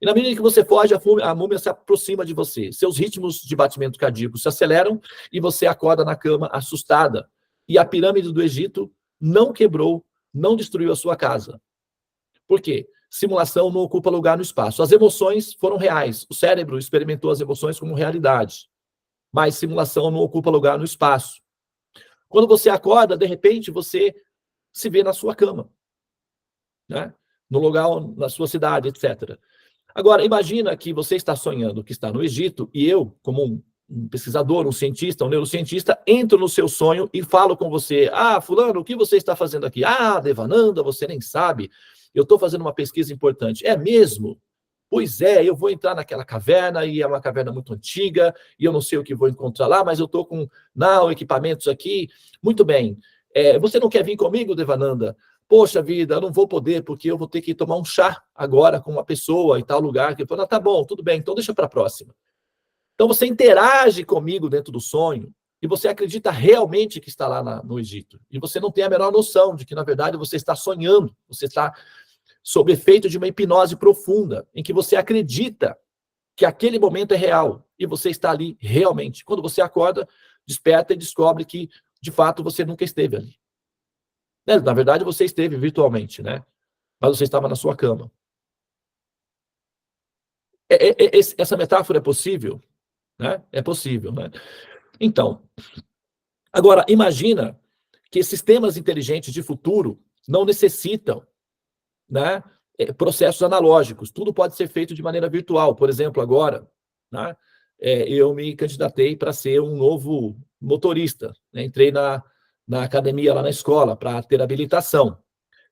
E na medida que você foge, a múmia se aproxima de você, seus ritmos de batimento cardíaco se aceleram e você acorda na cama assustada. E a pirâmide do Egito não quebrou, não destruiu a sua casa. Por quê? Simulação não ocupa lugar no espaço. As emoções foram reais. O cérebro experimentou as emoções como realidade. Mas simulação não ocupa lugar no espaço. Quando você acorda, de repente, você se vê na sua cama. Né? No lugar, na sua cidade, etc. Agora, imagina que você está sonhando que está no Egito e eu, como um pesquisador, um cientista, um neurocientista, entro no seu sonho e falo com você, fulano, o que você está fazendo aqui? Devananda, você nem sabe, eu estou fazendo uma pesquisa importante. É mesmo? Pois é, eu vou entrar naquela caverna, e é uma caverna muito antiga, e eu não sei o que vou encontrar lá, mas eu estou com equipamentos aqui. Muito bem. Você não quer vir comigo, Devananda? Poxa vida, eu não vou poder, porque eu vou ter que tomar um chá agora com uma pessoa em tal lugar. Que tá bom, tudo bem, então deixa para a próxima. Então você interage comigo dentro do sonho e você acredita realmente que está lá no Egito. E você não tem a menor noção de que, na verdade, você está sonhando, você está sob efeito de uma hipnose profunda, em que você acredita que aquele momento é real e você está ali realmente. Quando você acorda, desperta e descobre que, de fato, você nunca esteve ali. Na verdade, você esteve virtualmente, né? Mas você estava na sua cama. Essa metáfora é possível? Né? É possível, né? Então, agora, imagina que sistemas inteligentes de futuro não necessitam, né, processos analógicos. Tudo pode ser feito de maneira virtual. Por exemplo, agora, né, eu me candidatei para ser um novo motorista. Né? Entrei na academia lá na escola para ter habilitação.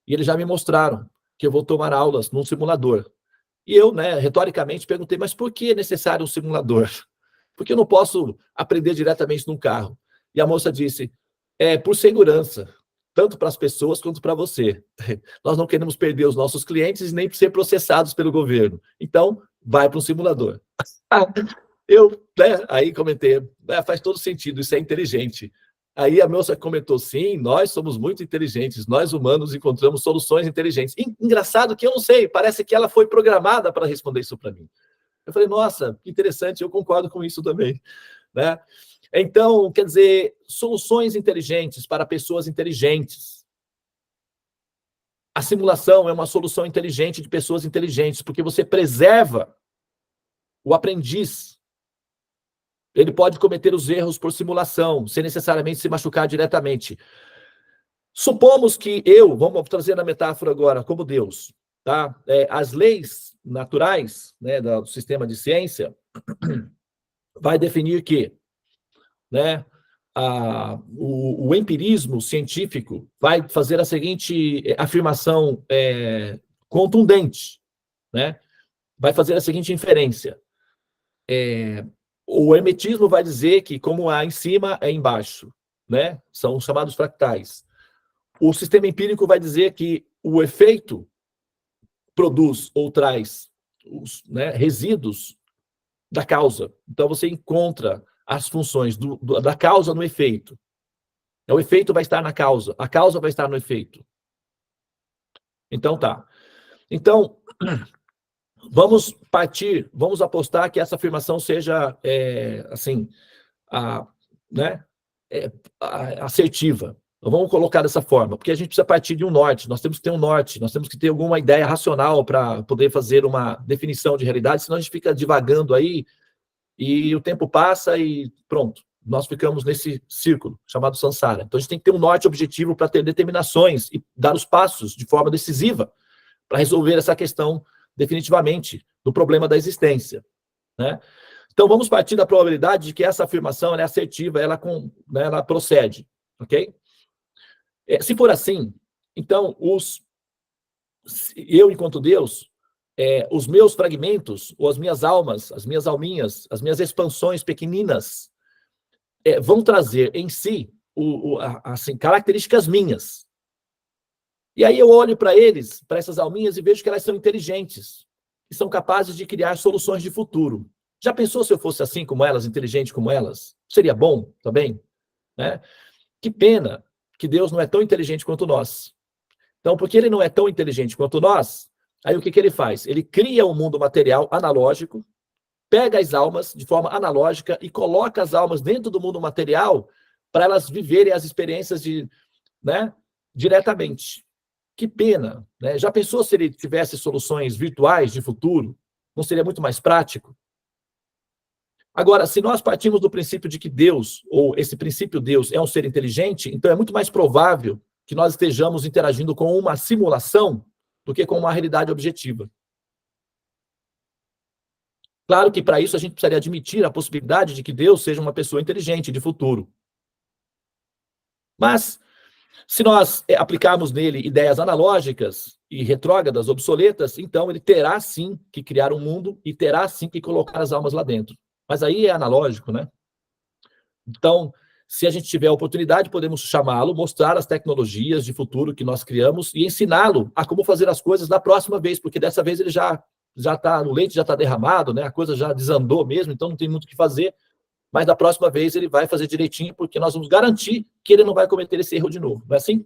E eles já me mostraram que eu vou tomar aulas num simulador. E eu, né, retoricamente, perguntei, mas por que é necessário um simulador? Porque eu não posso aprender diretamente num carro. E a moça disse, por segurança, tanto para as pessoas quanto para você. Nós não queremos perder os nossos clientes nem ser processados pelo governo. Então, vai para um simulador. Aí comentei, faz todo sentido, isso é inteligente. Aí a moça comentou, sim, nós somos muito inteligentes, nós humanos encontramos soluções inteligentes. Engraçado que eu não sei, parece que ela foi programada para responder isso para mim. Eu falei, nossa, que interessante, eu concordo com isso também, né? Então, quer dizer, soluções inteligentes para pessoas inteligentes. A simulação é uma solução inteligente de pessoas inteligentes, porque você preserva o aprendiz. Ele pode cometer os erros por simulação, sem necessariamente se machucar diretamente. Supomos que vamos trazer a metáfora agora, como Deus, tá? As leis naturais, né, do sistema de ciência, vai definir que, né, o empirismo científico vai fazer a seguinte afirmação contundente, né? Vai fazer a seguinte inferência. O hermetismo vai dizer que como há em cima, é embaixo, né? São chamados fractais. O sistema empírico vai dizer que o efeito produz ou traz né, resíduos da causa. Então, você encontra as funções da causa no efeito. O efeito vai estar na causa, a causa vai estar no efeito. Então, tá. Então, vamos apostar que essa afirmação seja, assim, né, assertiva. Então, vamos colocar dessa forma, porque a gente precisa partir de um norte, nós temos que ter um norte, nós temos que ter alguma ideia racional para poder fazer uma definição de realidade, senão a gente fica divagando aí, e o tempo passa e pronto, nós ficamos nesse círculo chamado samsara. Então a gente tem que ter um norte objetivo para ter determinações e dar os passos de forma decisiva para resolver essa questão definitivamente do problema da existência, né? Então vamos partir da probabilidade de que essa afirmação é assertiva, ela procede, ok? Se for assim, então eu enquanto Deus, os meus fragmentos, ou as minhas almas, as minhas alminhas, as minhas expansões pequeninas, vão trazer em si assim, características minhas. E aí eu olho para eles, para essas alminhas, e vejo que elas são inteligentes, e são capazes de criar soluções de futuro. Já pensou se eu fosse assim como elas, inteligente como elas? Seria bom também, né? Que pena que Deus não é tão inteligente quanto nós. Então, porque ele não é tão inteligente quanto nós, aí o que ele faz? Ele cria um mundo material analógico, pega as almas de forma analógica e coloca as almas dentro do mundo material para elas viverem as experiências né, diretamente. Que pena, né? Já pensou se ele tivesse soluções virtuais de futuro? Não seria muito mais prático? Agora, se nós partimos do princípio de que Deus, ou esse princípio Deus, é um ser inteligente, então é muito mais provável que nós estejamos interagindo com uma simulação do que com uma realidade objetiva. Claro que para isso a gente precisaria admitir a possibilidade de que Deus seja uma pessoa inteligente de futuro. Mas, se nós aplicarmos nele ideias analógicas e retrógradas, obsoletas, então ele terá sim que criar um mundo e terá sim que colocar as almas lá dentro. Mas aí é analógico, né? Então, se a gente tiver a oportunidade, podemos chamá-lo, mostrar as tecnologias de futuro que nós criamos e ensiná-lo a como fazer as coisas da próxima vez, porque dessa vez ele já está, o leite já está derramado, né? A coisa já desandou mesmo, então não tem muito o que fazer, mas da próxima vez ele vai fazer direitinho, porque nós vamos garantir que ele não vai cometer esse erro de novo, não é assim?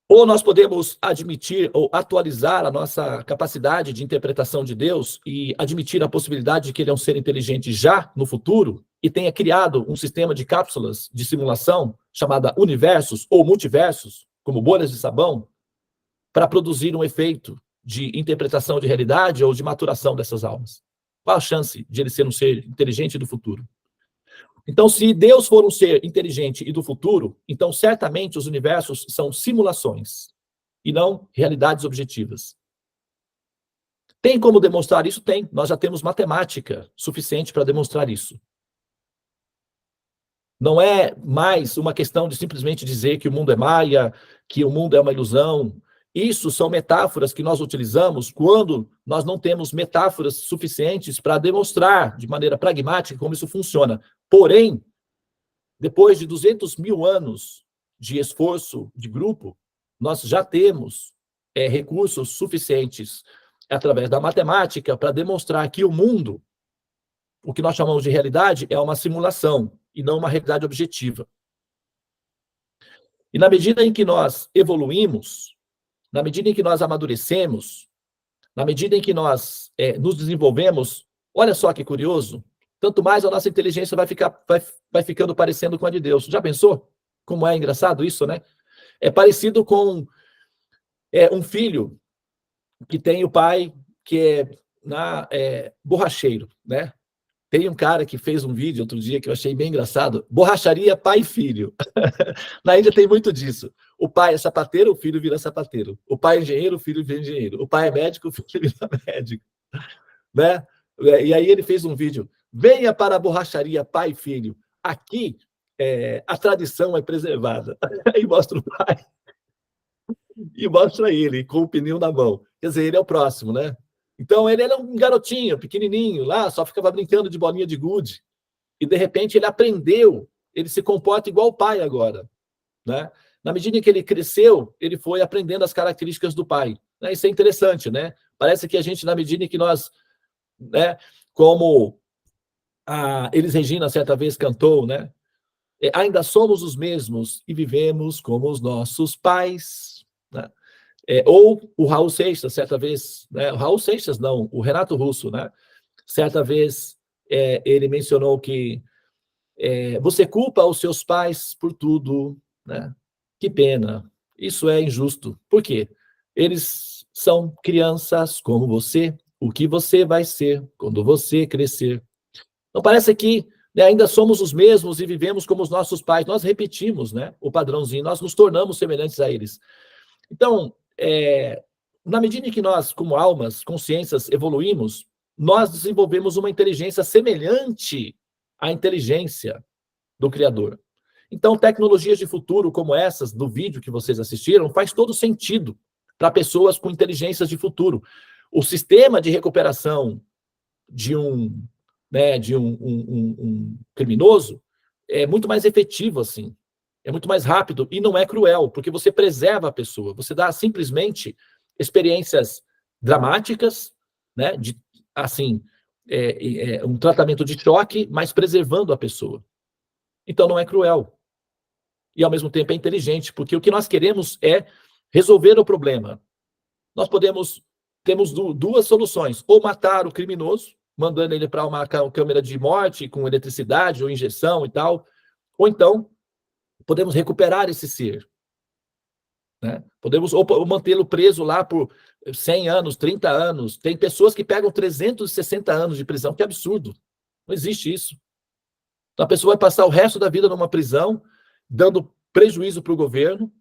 Ou nós podemos admitir ou atualizar a nossa capacidade de interpretação de Deus e admitir a possibilidade de que ele é um ser inteligente já no futuro e tenha criado um sistema de cápsulas de simulação chamada universos ou multiversos, como bolhas de sabão, para produzir um efeito de interpretação de realidade ou de maturação dessas almas. Qual a chance de ele ser um ser inteligente do futuro? Então, se Deus for um ser inteligente e do futuro, então certamente os universos são simulações e não realidades objetivas. Tem como demonstrar isso? Tem. Nós já temos matemática suficiente para demonstrar isso. Não é mais uma questão de simplesmente dizer que o mundo é maia, que o mundo é uma ilusão, Isso são metáforas que nós utilizamos quando nós não temos metáforas suficientes para demonstrar de maneira pragmática como isso funciona. Porém, depois de 200 mil anos de esforço de grupo, nós já temos recursos suficientes através da matemática para demonstrar que o mundo, o que nós chamamos de realidade, é uma simulação e não uma realidade objetiva. E na medida em que nós evoluímos, na medida em que nós amadurecemos, na medida em que nós nos desenvolvemos, olha só que curioso, tanto mais a nossa inteligência vai ficando parecendo com a de Deus. Já pensou? Como é engraçado isso, né? É parecido com um filho que tem o pai que é borracheiro, né? Tem um cara que fez um vídeo outro dia que eu achei bem engraçado, borracharia pai e filho. Na Índia tem muito disso. O pai é sapateiro, o filho vira sapateiro. O pai é engenheiro, o filho vira engenheiro. O pai é médico, o filho vira médico. Né? E aí ele fez um vídeo, venha para a borracharia pai e filho. Aqui a tradição é preservada. Aí mostra o pai e mostra ele com o pneu na mão. Quer dizer, ele é o próximo, né? Então, ele era um garotinho, pequenininho, lá, só ficava brincando de bolinha de gude. E, de repente, ele aprendeu, ele se comporta igual o pai agora. Né? Na medida em que ele cresceu, ele foi aprendendo as características do pai. Né? Isso é interessante, né? Parece que a gente, na medida em que nós, né, como a Elis Regina certa vez cantou, né? Ainda somos os mesmos e vivemos como os nossos pais. Né? Ou o Raul Seixas, certa vez, né? O Raul Seixas, não, o Renato Russo, né? Certa vez ele mencionou que você culpa os seus pais por tudo, né? Que pena, isso é injusto. Por quê? Eles são crianças como você, o que você vai ser quando você crescer. Não parece que ainda somos os mesmos e vivemos como os nossos pais. Nós repetimos, né, o padrãozinho, nós nos tornamos semelhantes a eles. Então, na medida em que nós, como almas, consciências, evoluímos, nós desenvolvemos uma inteligência semelhante à inteligência do Criador. Então, tecnologias de futuro como essas, do vídeo que vocês assistiram, faz todo sentido para pessoas com inteligências de futuro. O sistema de recuperação de um criminoso é muito mais efetivo assim. É muito mais rápido e não é cruel, porque você preserva a pessoa. Você dá simplesmente experiências dramáticas, né? Um tratamento de choque, mas preservando a pessoa. Então não é cruel. E ao mesmo tempo é inteligente, porque o que nós queremos é resolver o problema. Nós temos duas soluções: ou matar o criminoso, mandando ele para uma câmera de morte com eletricidade ou injeção e tal, ou então podemos recuperar esse ser. Né? Podemos ou mantê-lo preso lá por 100 anos, 30 anos. Tem pessoas que pegam 360 anos de prisão, que absurdo. Não existe isso. Então, a pessoa vai passar o resto da vida numa prisão, dando prejuízo para o governo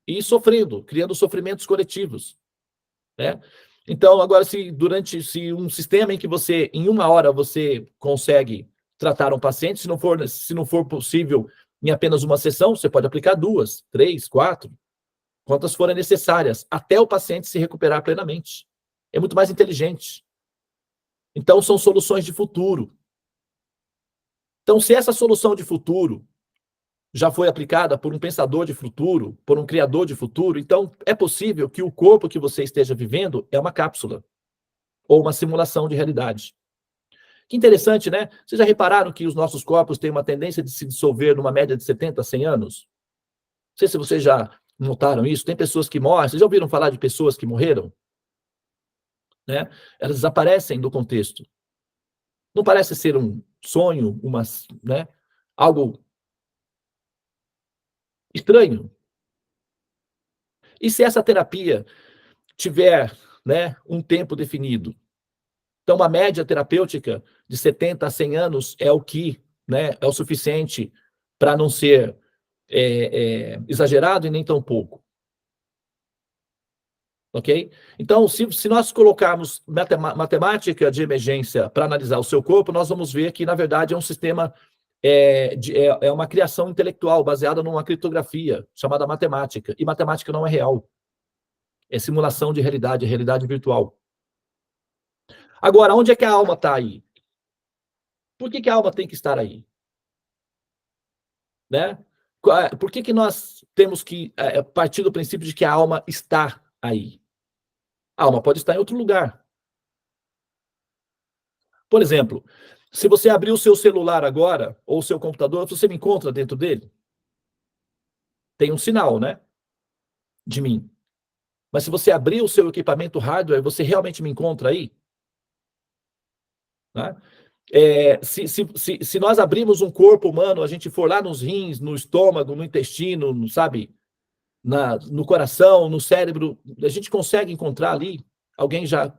e sofrendo, criando sofrimentos coletivos. Né? Então, agora, se um sistema em que você, em 1 hora, você consegue tratar um paciente, se não for possível em apenas uma sessão, você pode aplicar 2, 3, 4, quantas forem necessárias, até o paciente se recuperar plenamente. É muito mais inteligente. Então, são soluções de futuro. Então, se essa solução de futuro já foi aplicada por um pensador de futuro, por um criador de futuro, então é possível que o corpo que você esteja vivendo é uma cápsula ou uma simulação de realidade. Que interessante, né? Vocês já repararam que os nossos corpos têm uma tendência de se dissolver numa média de 70 a 100 anos? Não sei se vocês já notaram isso. Tem pessoas que morrem. Vocês já ouviram falar de pessoas que morreram? Né? Elas desaparecem do contexto. Não parece ser um sonho, né? Algo estranho. E se essa terapia tiver, né, um tempo definido? Então, uma média terapêutica de 70 a 100 anos é o que, né, é o suficiente para não ser exagerado e nem tão pouco. Ok? Então, se nós colocarmos matemática de emergência para analisar o seu corpo, nós vamos ver que, na verdade, é um sistema, é uma criação intelectual baseada numa criptografia chamada matemática. E matemática não é real. É simulação de realidade, é realidade virtual. Agora, onde é que a alma está aí? Por que a alma tem que estar aí? Né? Por que nós temos que partir do princípio de que a alma está aí? A alma pode estar em outro lugar. Por exemplo, se você abrir o seu celular agora, ou o seu computador, você me encontra dentro dele? Tem um sinal, né? De mim. Mas se você abrir o seu equipamento hardware, você realmente me encontra aí? Né? Se nós abrirmos um corpo humano, a gente for lá nos rins, no estômago, no intestino, sabe? No coração, no cérebro, a gente consegue encontrar ali? Alguém já...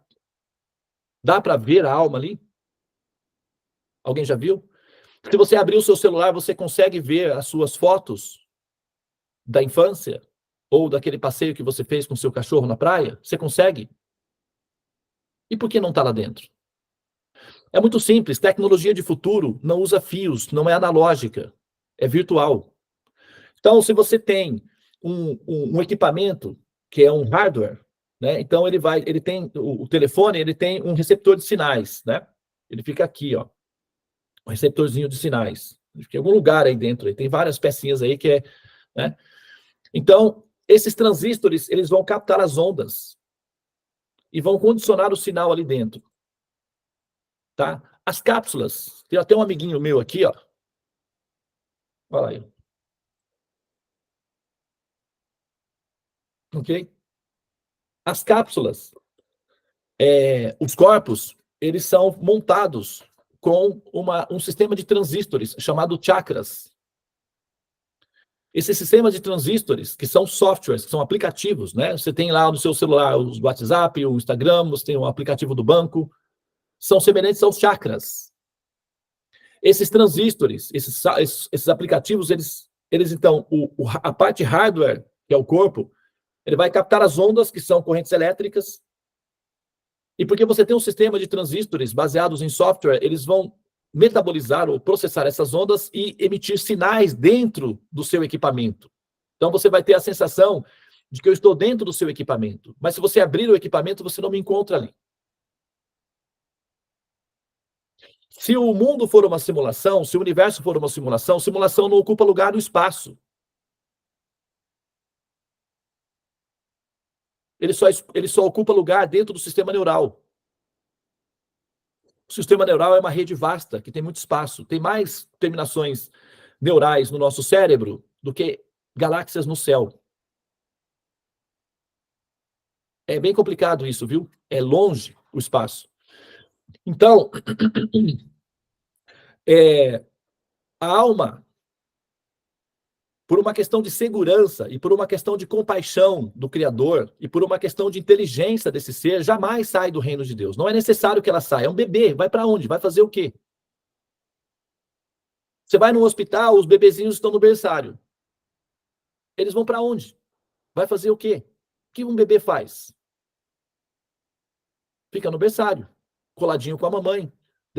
Dá para ver a alma ali? Alguém já viu? Se você abrir o seu celular, você consegue ver as suas fotos da infância? Ou daquele passeio que você fez com seu cachorro na praia? Você consegue? E por que não está lá dentro? É muito simples. Tecnologia de futuro não usa fios, não é analógica, é virtual. Então, se você tem um equipamento que é um hardware, né? Então ele tem o telefone, ele tem um receptor de sinais, né? Ele fica aqui, ó, um receptorzinho de sinais. Em algum lugar aí dentro, aí tem várias pecinhas aí que é, né? Então, esses transistores, eles vão captar as ondas e vão condicionar o sinal ali dentro, tá? As cápsulas, tem até um amiguinho meu aqui, ó. Olha aí. Ok? As cápsulas, os corpos, eles são montados com um sistema de transistores chamado chakras. Esse sistema de transistores, que são softwares, que são aplicativos, né? Você tem lá no seu celular o WhatsApp, o Instagram, você tem o aplicativo do banco, são semelhantes aos chakras. Esses transistores, esses aplicativos, eles então, a parte hardware, que é o corpo, ele vai captar as ondas, que são correntes elétricas, e porque você tem um sistema de transistores baseados em software, eles vão metabolizar ou processar essas ondas e emitir sinais dentro do seu equipamento. Então você vai ter a sensação de que eu estou dentro do seu equipamento. Mas se você abrir o equipamento, você não me encontra ali. Se o mundo for uma simulação, se o universo for uma simulação, simulação não ocupa lugar no espaço. Ele só ocupa lugar dentro do sistema neural. O sistema neural é uma rede vasta, que tem muito espaço. Tem mais terminações neurais no nosso cérebro do que galáxias no céu. É bem complicado isso, viu? É longe o espaço. Então, a alma, por uma questão de segurança e por uma questão de compaixão do Criador e por uma questão de inteligência desse ser, jamais sai do reino de Deus. Não é necessário que ela saia. É um bebê. Vai para onde? Vai fazer o quê? Você vai no hospital, os bebezinhos estão no berçário. Eles vão para onde? Vai fazer o quê? O que um bebê faz? Fica no berçário, coladinho com a mamãe.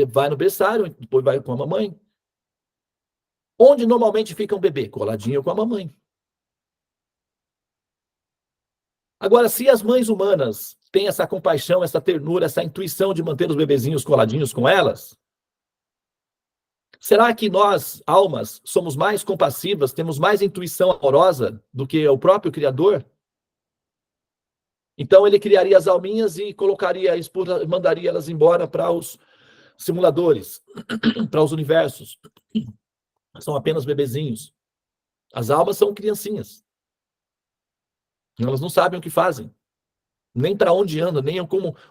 Vai no berçário, depois vai com a mamãe. Onde normalmente fica um bebê? Coladinho com a mamãe. Agora, se as mães humanas têm essa compaixão, essa ternura, essa intuição de manter os bebezinhos coladinhos com elas, será que nós, almas, somos mais compassivas, temos mais intuição amorosa do que o próprio Criador? Então ele criaria as alminhas e mandaria elas embora para os simuladores, para os universos. São apenas bebezinhos. As almas são criancinhas. Elas não sabem o que fazem, nem para onde andam, nem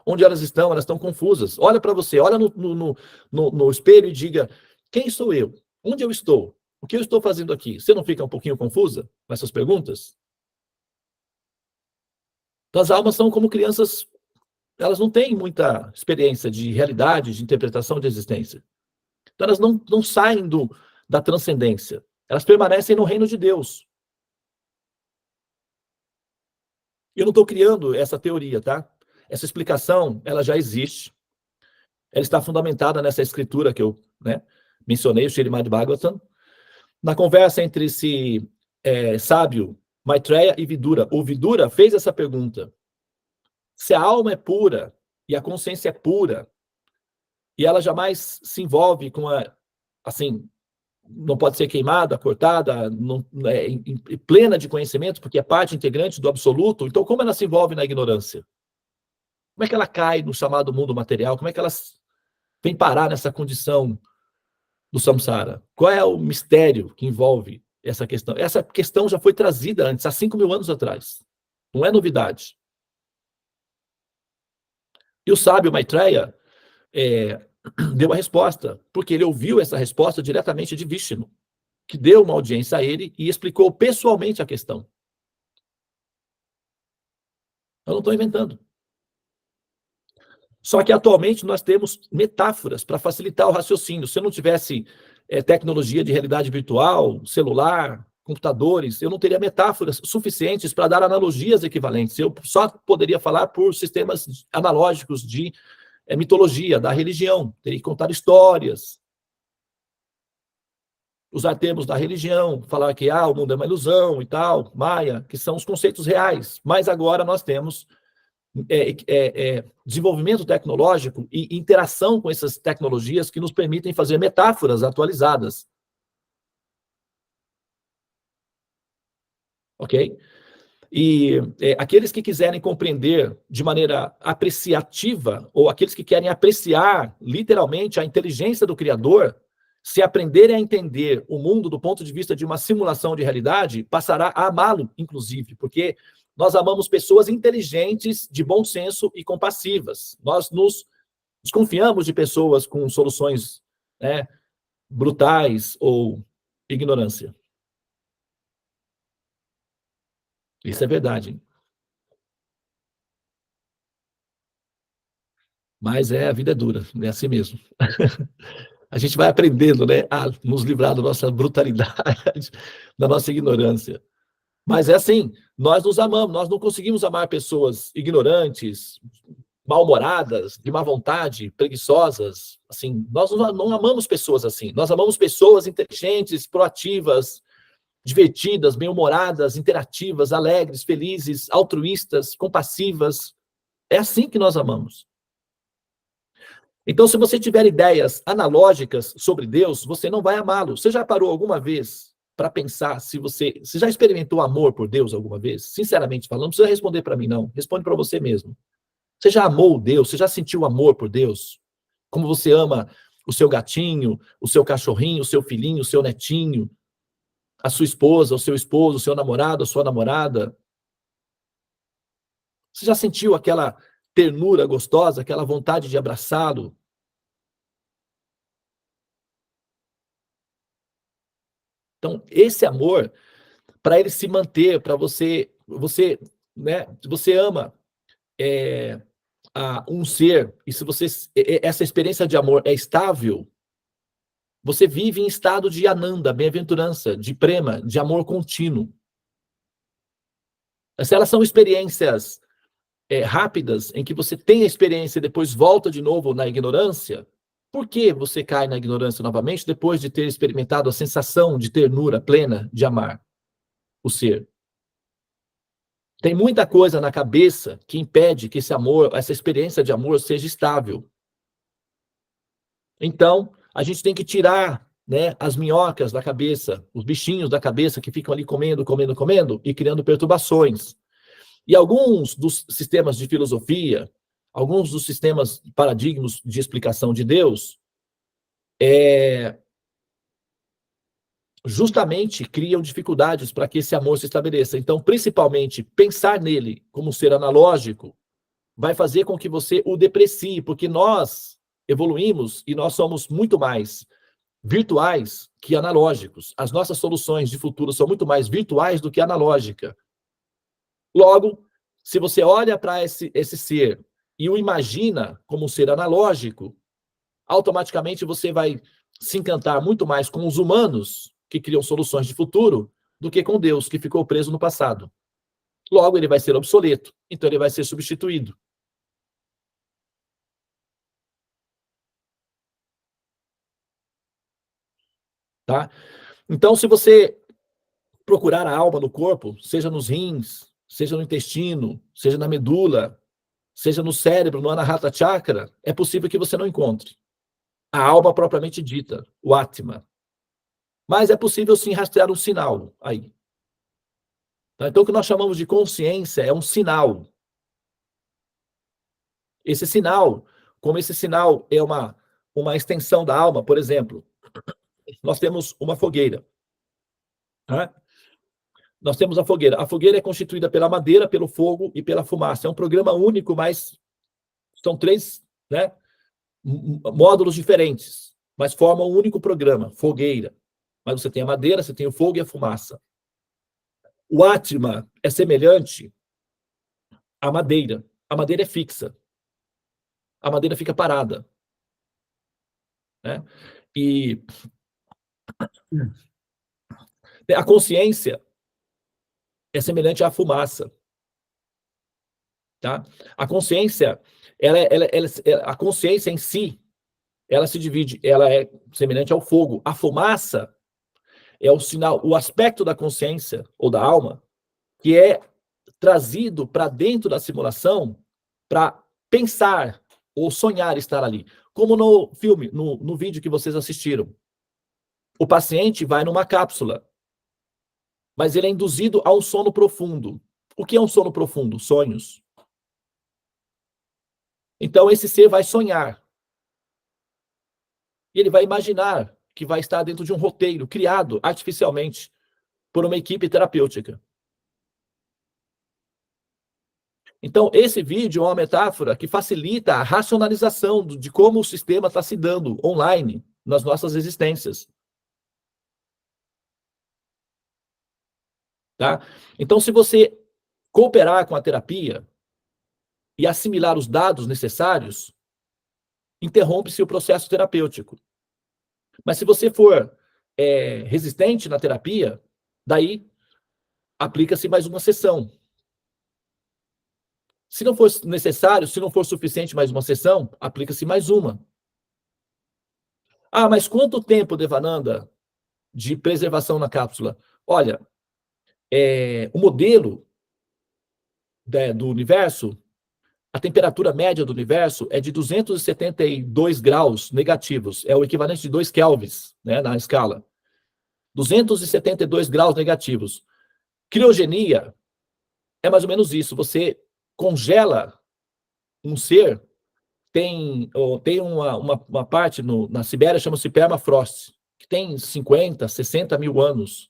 onde elas estão confusas. Olha para você, olha no espelho e diga: quem sou eu? Onde eu estou? O que eu estou fazendo aqui? Você não fica um pouquinho confusa com essas perguntas? Então, as almas são como crianças, elas não têm muita experiência de realidade, de interpretação de existência. Então, elas não saem da transcendência. Elas permanecem no reino de Deus. Eu não estou criando essa teoria, tá? Essa explicação, ela já existe. Ela está fundamentada nessa escritura que eu mencionei, o Srimad Bhagavatam. Na conversa entre esse sábio Maitreya e Vidura. O Vidura fez essa pergunta. Se a alma é pura e a consciência é pura, e ela jamais se envolve com assim, não pode ser queimada, cortada, não, plena de conhecimento, porque é parte integrante do absoluto, então como ela se envolve na ignorância? Como é que ela cai no chamado mundo material? Como é que ela vem parar nessa condição do samsara? Qual é o mistério que envolve essa questão? Essa questão já foi trazida antes, há 5.000 anos atrás. Não é novidade. E o sábio Maitreya deu a resposta, porque ele ouviu essa resposta diretamente de Vishnu, que deu uma audiência a ele e explicou pessoalmente a questão. Eu não estou inventando. Só que atualmente nós temos metáforas para facilitar o raciocínio. Se eu não tivesse tecnologia de realidade virtual, celular, computadores, eu não teria metáforas suficientes para dar analogias equivalentes. Eu só poderia falar por sistemas analógicos de mitologia, da religião. Teria que contar histórias, usar termos da religião, falar que o mundo é uma ilusão e tal, Maia, que são os conceitos reais. Mas agora nós temos desenvolvimento tecnológico e interação com essas tecnologias que nos permitem fazer metáforas atualizadas. Ok? E aqueles que quiserem compreender de maneira apreciativa, ou aqueles que querem apreciar literalmente a inteligência do Criador, se aprenderem a entender o mundo do ponto de vista de uma simulação de realidade, passará a amá-lo, inclusive, porque nós amamos pessoas inteligentes, de bom senso e compassivas. Nós nos desconfiamos de pessoas com soluções brutais ou ignorância. Isso é verdade. Mas a vida é dura, é assim mesmo. A gente vai aprendendo, a nos livrar da nossa brutalidade, da nossa ignorância. Mas é assim, nós nos amamos, nós não conseguimos amar pessoas ignorantes, mal-humoradas, de má vontade, preguiçosas. Assim, nós não amamos pessoas assim. Nós amamos pessoas inteligentes, proativas, divertidas, bem-humoradas, interativas, alegres, felizes, altruístas, compassivas. É assim que nós amamos. Então, se você tiver ideias analógicas sobre Deus, você não vai amá-lo. Você já parou alguma vez para pensar se você já experimentou amor por Deus alguma vez? Sinceramente falando, não precisa responder para mim, não. Responde para você mesmo. Você já amou Deus? Você já sentiu amor por Deus? Como você ama o seu gatinho, o seu cachorrinho, o seu filhinho, o seu netinho, a sua esposa, o seu esposo, o seu namorado, a sua namorada? Você já sentiu aquela ternura gostosa, aquela vontade de abraçá-lo? Então, esse amor, para ele se manter, para você ama um ser, e se essa experiência de amor é estável, você vive em estado de ananda, bem-aventurança, de prema, de amor contínuo. Se elas são experiências rápidas, em que você tem a experiência e depois volta de novo na ignorância, por que você cai na ignorância novamente depois de ter experimentado a sensação de ternura plena de amar o ser? Tem muita coisa na cabeça que impede que esse amor, essa experiência de amor seja estável. Então, a gente tem que tirar as minhocas da cabeça, os bichinhos da cabeça que ficam ali comendo e criando perturbações. E alguns dos sistemas de filosofia, alguns dos sistemas paradigmas de explicação de Deus, justamente criam dificuldades para que esse amor se estabeleça. Então, principalmente, pensar nele como um ser analógico vai fazer com que você o deprecie, porque nós evoluímos e nós somos muito mais virtuais que analógicos. As nossas soluções de futuro são muito mais virtuais do que analógica. Logo, se você olha para esse ser e o imagina como um ser analógico, automaticamente você vai se encantar muito mais com os humanos que criam soluções de futuro do que com Deus, que ficou preso no passado. Logo, ele vai ser obsoleto, então ele vai ser substituído. Tá? Então, se você procurar a alma no corpo, seja nos rins, seja no intestino, seja na medula, seja no cérebro, no Anahata Chakra, é possível que você não encontre a alma propriamente dita, o Atma. Mas é possível sim rastrear um sinal aí. Então, o que nós chamamos de consciência é um sinal. Esse sinal, como esse sinal é uma extensão da alma, por exemplo, nós temos uma fogueira. Né? Nós temos a fogueira. A fogueira é constituída pela madeira, pelo fogo e pela fumaça. É um programa único, mas são 3, né, módulos diferentes, mas formam um único programa, fogueira. Mas você tem a madeira, você tem o fogo e a fumaça. O Atma é semelhante à madeira. A madeira é fixa. A madeira fica parada. Né? E a consciência é semelhante à fumaça. Tá? A consciência, a consciência em si, ela se divide, ela é semelhante ao fogo. A fumaça é o sinal, o aspecto da consciência ou da alma que é trazido para dentro da simulação para pensar ou sonhar estar ali. Como no filme, no vídeo que vocês assistiram. O paciente vai numa cápsula, mas ele é induzido a um sono profundo. O que é um sono profundo? Sonhos. Então, esse ser vai sonhar. E ele vai imaginar que vai estar dentro de um roteiro criado artificialmente por uma equipe terapêutica. Então, esse vídeo é uma metáfora que facilita a racionalização de como o sistema está se dando online nas nossas existências. Tá? Então, se você cooperar com a terapia e assimilar os dados necessários, interrompe-se o processo terapêutico. Mas se você for resistente na terapia, daí aplica-se mais uma sessão. Se não for necessário, se não for suficiente mais uma sessão, aplica-se mais uma. Ah, mas quanto tempo, Devananda, de preservação na cápsula? Olha, o modelo do universo, a temperatura média do universo é de 272 graus negativos, é o equivalente de 2 kelvins, né, na escala. 272 graus negativos. Criogenia é mais ou menos isso, você congela um ser, tem uma parte na Sibéria, chama-se permafrost, que tem 50, 60 mil anos.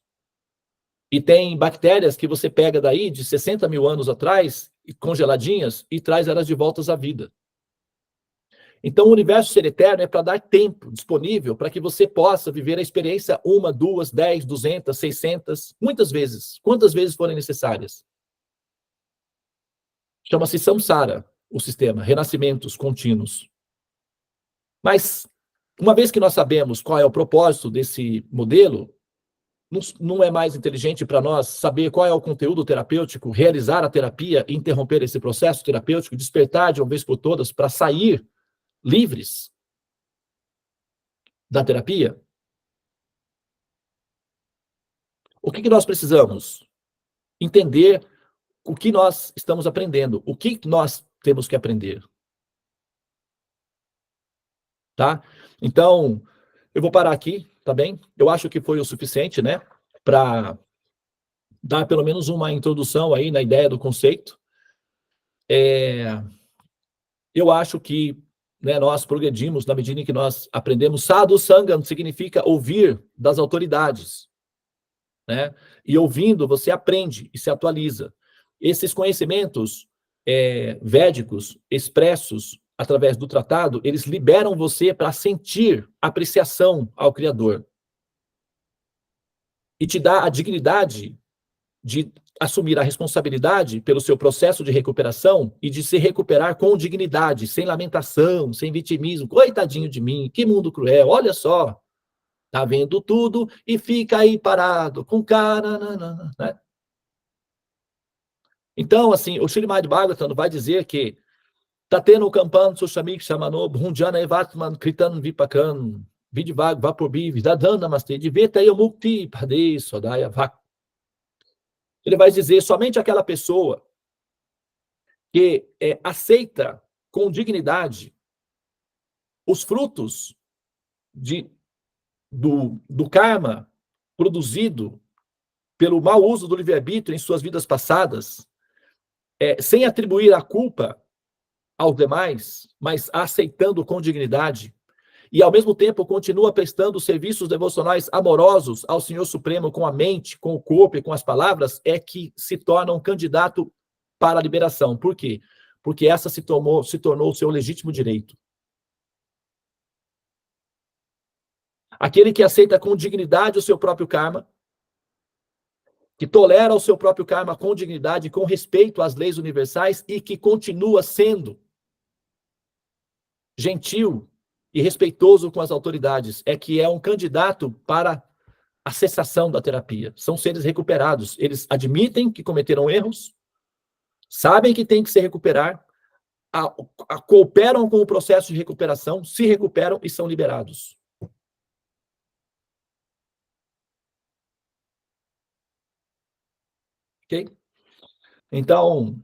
E tem bactérias que você pega daí de 60 mil anos atrás, congeladinhas, e traz elas de volta à vida. Então, o universo ser eterno é para dar tempo disponível para que você possa viver a experiência 1, 2, 10, 200, 600, muitas vezes, quantas vezes forem necessárias. Chama-se samsara, o sistema, renascimentos contínuos. Mas, uma vez que nós sabemos qual é o propósito desse modelo, não é mais inteligente para nós saber qual é o conteúdo terapêutico, realizar a terapia, interromper esse processo terapêutico, despertar de uma vez por todas para sair livres da terapia? O que nós precisamos? Entender o que nós estamos aprendendo, o que nós temos que aprender. Tá? Então, eu vou parar aqui, tá bem? Eu acho que foi o suficiente, né, para dar pelo menos uma introdução aí na ideia do conceito. Eu acho que, né, nós progredimos na medida em que nós aprendemos. Sadhu Sangam significa ouvir das autoridades, né? E ouvindo, você aprende e se atualiza. Esses conhecimentos védicos expressos através do tratado, eles liberam você para sentir apreciação ao Criador. E te dá a dignidade de assumir a responsabilidade pelo seu processo de recuperação e de se recuperar com dignidade, sem lamentação, sem vitimismo. Coitadinho de mim, que mundo cruel, olha só, tá vendo tudo e fica aí parado, com cara, né? Então, assim, o Srimad Bhagavatam vai dizer que Tateno Kampan Sushamik Shamano Bhunjana Evatman Kritan Vipakan Vidvag Vaporbhi Vidadan Namaste Diveta Yomukti Padei Sodaya Vak. Ele vai dizer somente aquela pessoa que aceita com dignidade os frutos do karma produzido pelo mau uso do livre-arbítrio em suas vidas passadas, sem atribuir a culpa aos demais, mas aceitando com dignidade, e ao mesmo tempo continua prestando serviços devocionais amorosos ao Senhor Supremo com a mente, com o corpo e com as palavras, é que se torna um candidato para a liberação. Por quê? Porque essa se tornou o seu legítimo direito. Aquele que aceita com dignidade o seu próprio karma, que tolera o seu próprio karma com dignidade, com respeito às leis universais e que continua sendo gentil e respeitoso com as autoridades, é que é um candidato para a cessação da terapia. São seres recuperados. Eles admitem que cometeram erros, sabem que tem que se recuperar, cooperam com o processo de recuperação, se recuperam e são liberados. Ok? Então,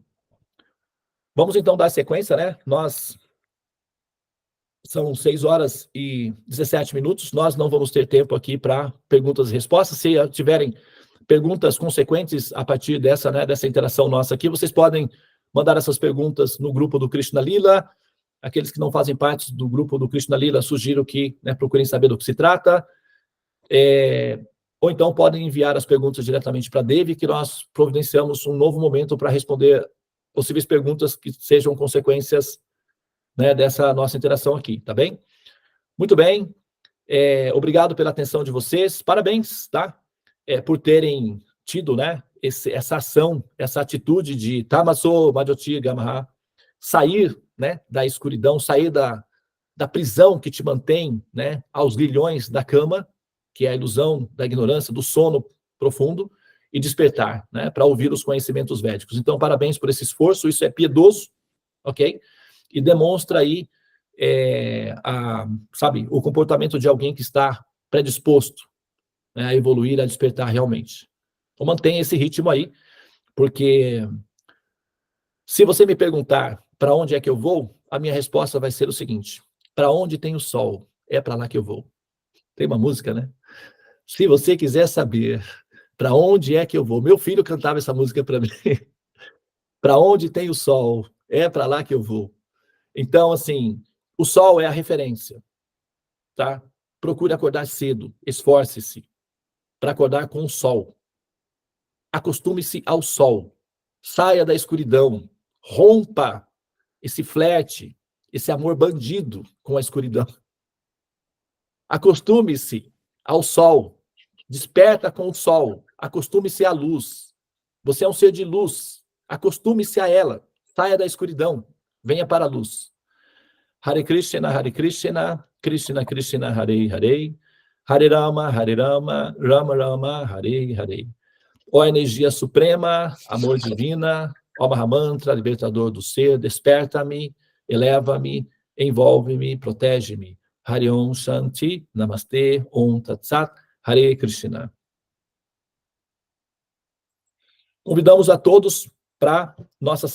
vamos então dar sequência, né? São 6 horas e 17 minutos. Nós não vamos ter tempo aqui para perguntas e respostas. Se tiverem perguntas consequentes a partir dessa interação nossa aqui, vocês podem mandar essas perguntas no grupo do Krishna Lila. Aqueles que não fazem parte do grupo do Krishna Lila, sugiro que procurem saber do que se trata. Ou então podem enviar as perguntas diretamente para a Devi, que nós providenciamos um novo momento para responder possíveis perguntas que sejam consequências dessa nossa interação aqui, tá bem? Muito bem, obrigado pela atenção de vocês, parabéns, tá? Por terem tido, essa ação, essa atitude de Tamaso Madhyoti Gamaha, sair, da escuridão, sair da prisão que te mantém, aos grilhões da cama, que é a ilusão da ignorância, do sono profundo, e despertar, para ouvir os conhecimentos védicos. Então, parabéns por esse esforço, isso é piedoso, ok? E demonstra aí, o comportamento de alguém que está predisposto a evoluir, a despertar realmente. Então, mantenha esse ritmo aí, porque se você me perguntar para onde é que eu vou, a minha resposta vai ser o seguinte: para onde tem o sol, é para lá que eu vou. Tem uma música, né? Se você quiser saber para onde é que eu vou, meu filho cantava essa música para mim. Para onde tem o sol, é para lá que eu vou. Então, assim, o sol é a referência, tá? Procure acordar cedo, esforce-se para acordar com o sol. Acostume-se ao sol. Saia da escuridão. Rompa esse flerte, esse amor bandido com a escuridão. Acostume-se ao sol. Desperta com o sol. Acostume-se à luz. Você é um ser de luz. Acostume-se a ela. Saia da escuridão. Venha para a luz. Hare Krishna, Krishna Krishna, Hare Hare, Hare Rama, Rama Rama, Hare Hare. Ó energia suprema, amor divina, ó Mahamantra, libertador do ser, desperta-me, eleva-me, envolve-me, protege-me. Hare Om Shanti, Namastê, Om Tat Sat, Hare Krishna. Convidamos a todos para nossa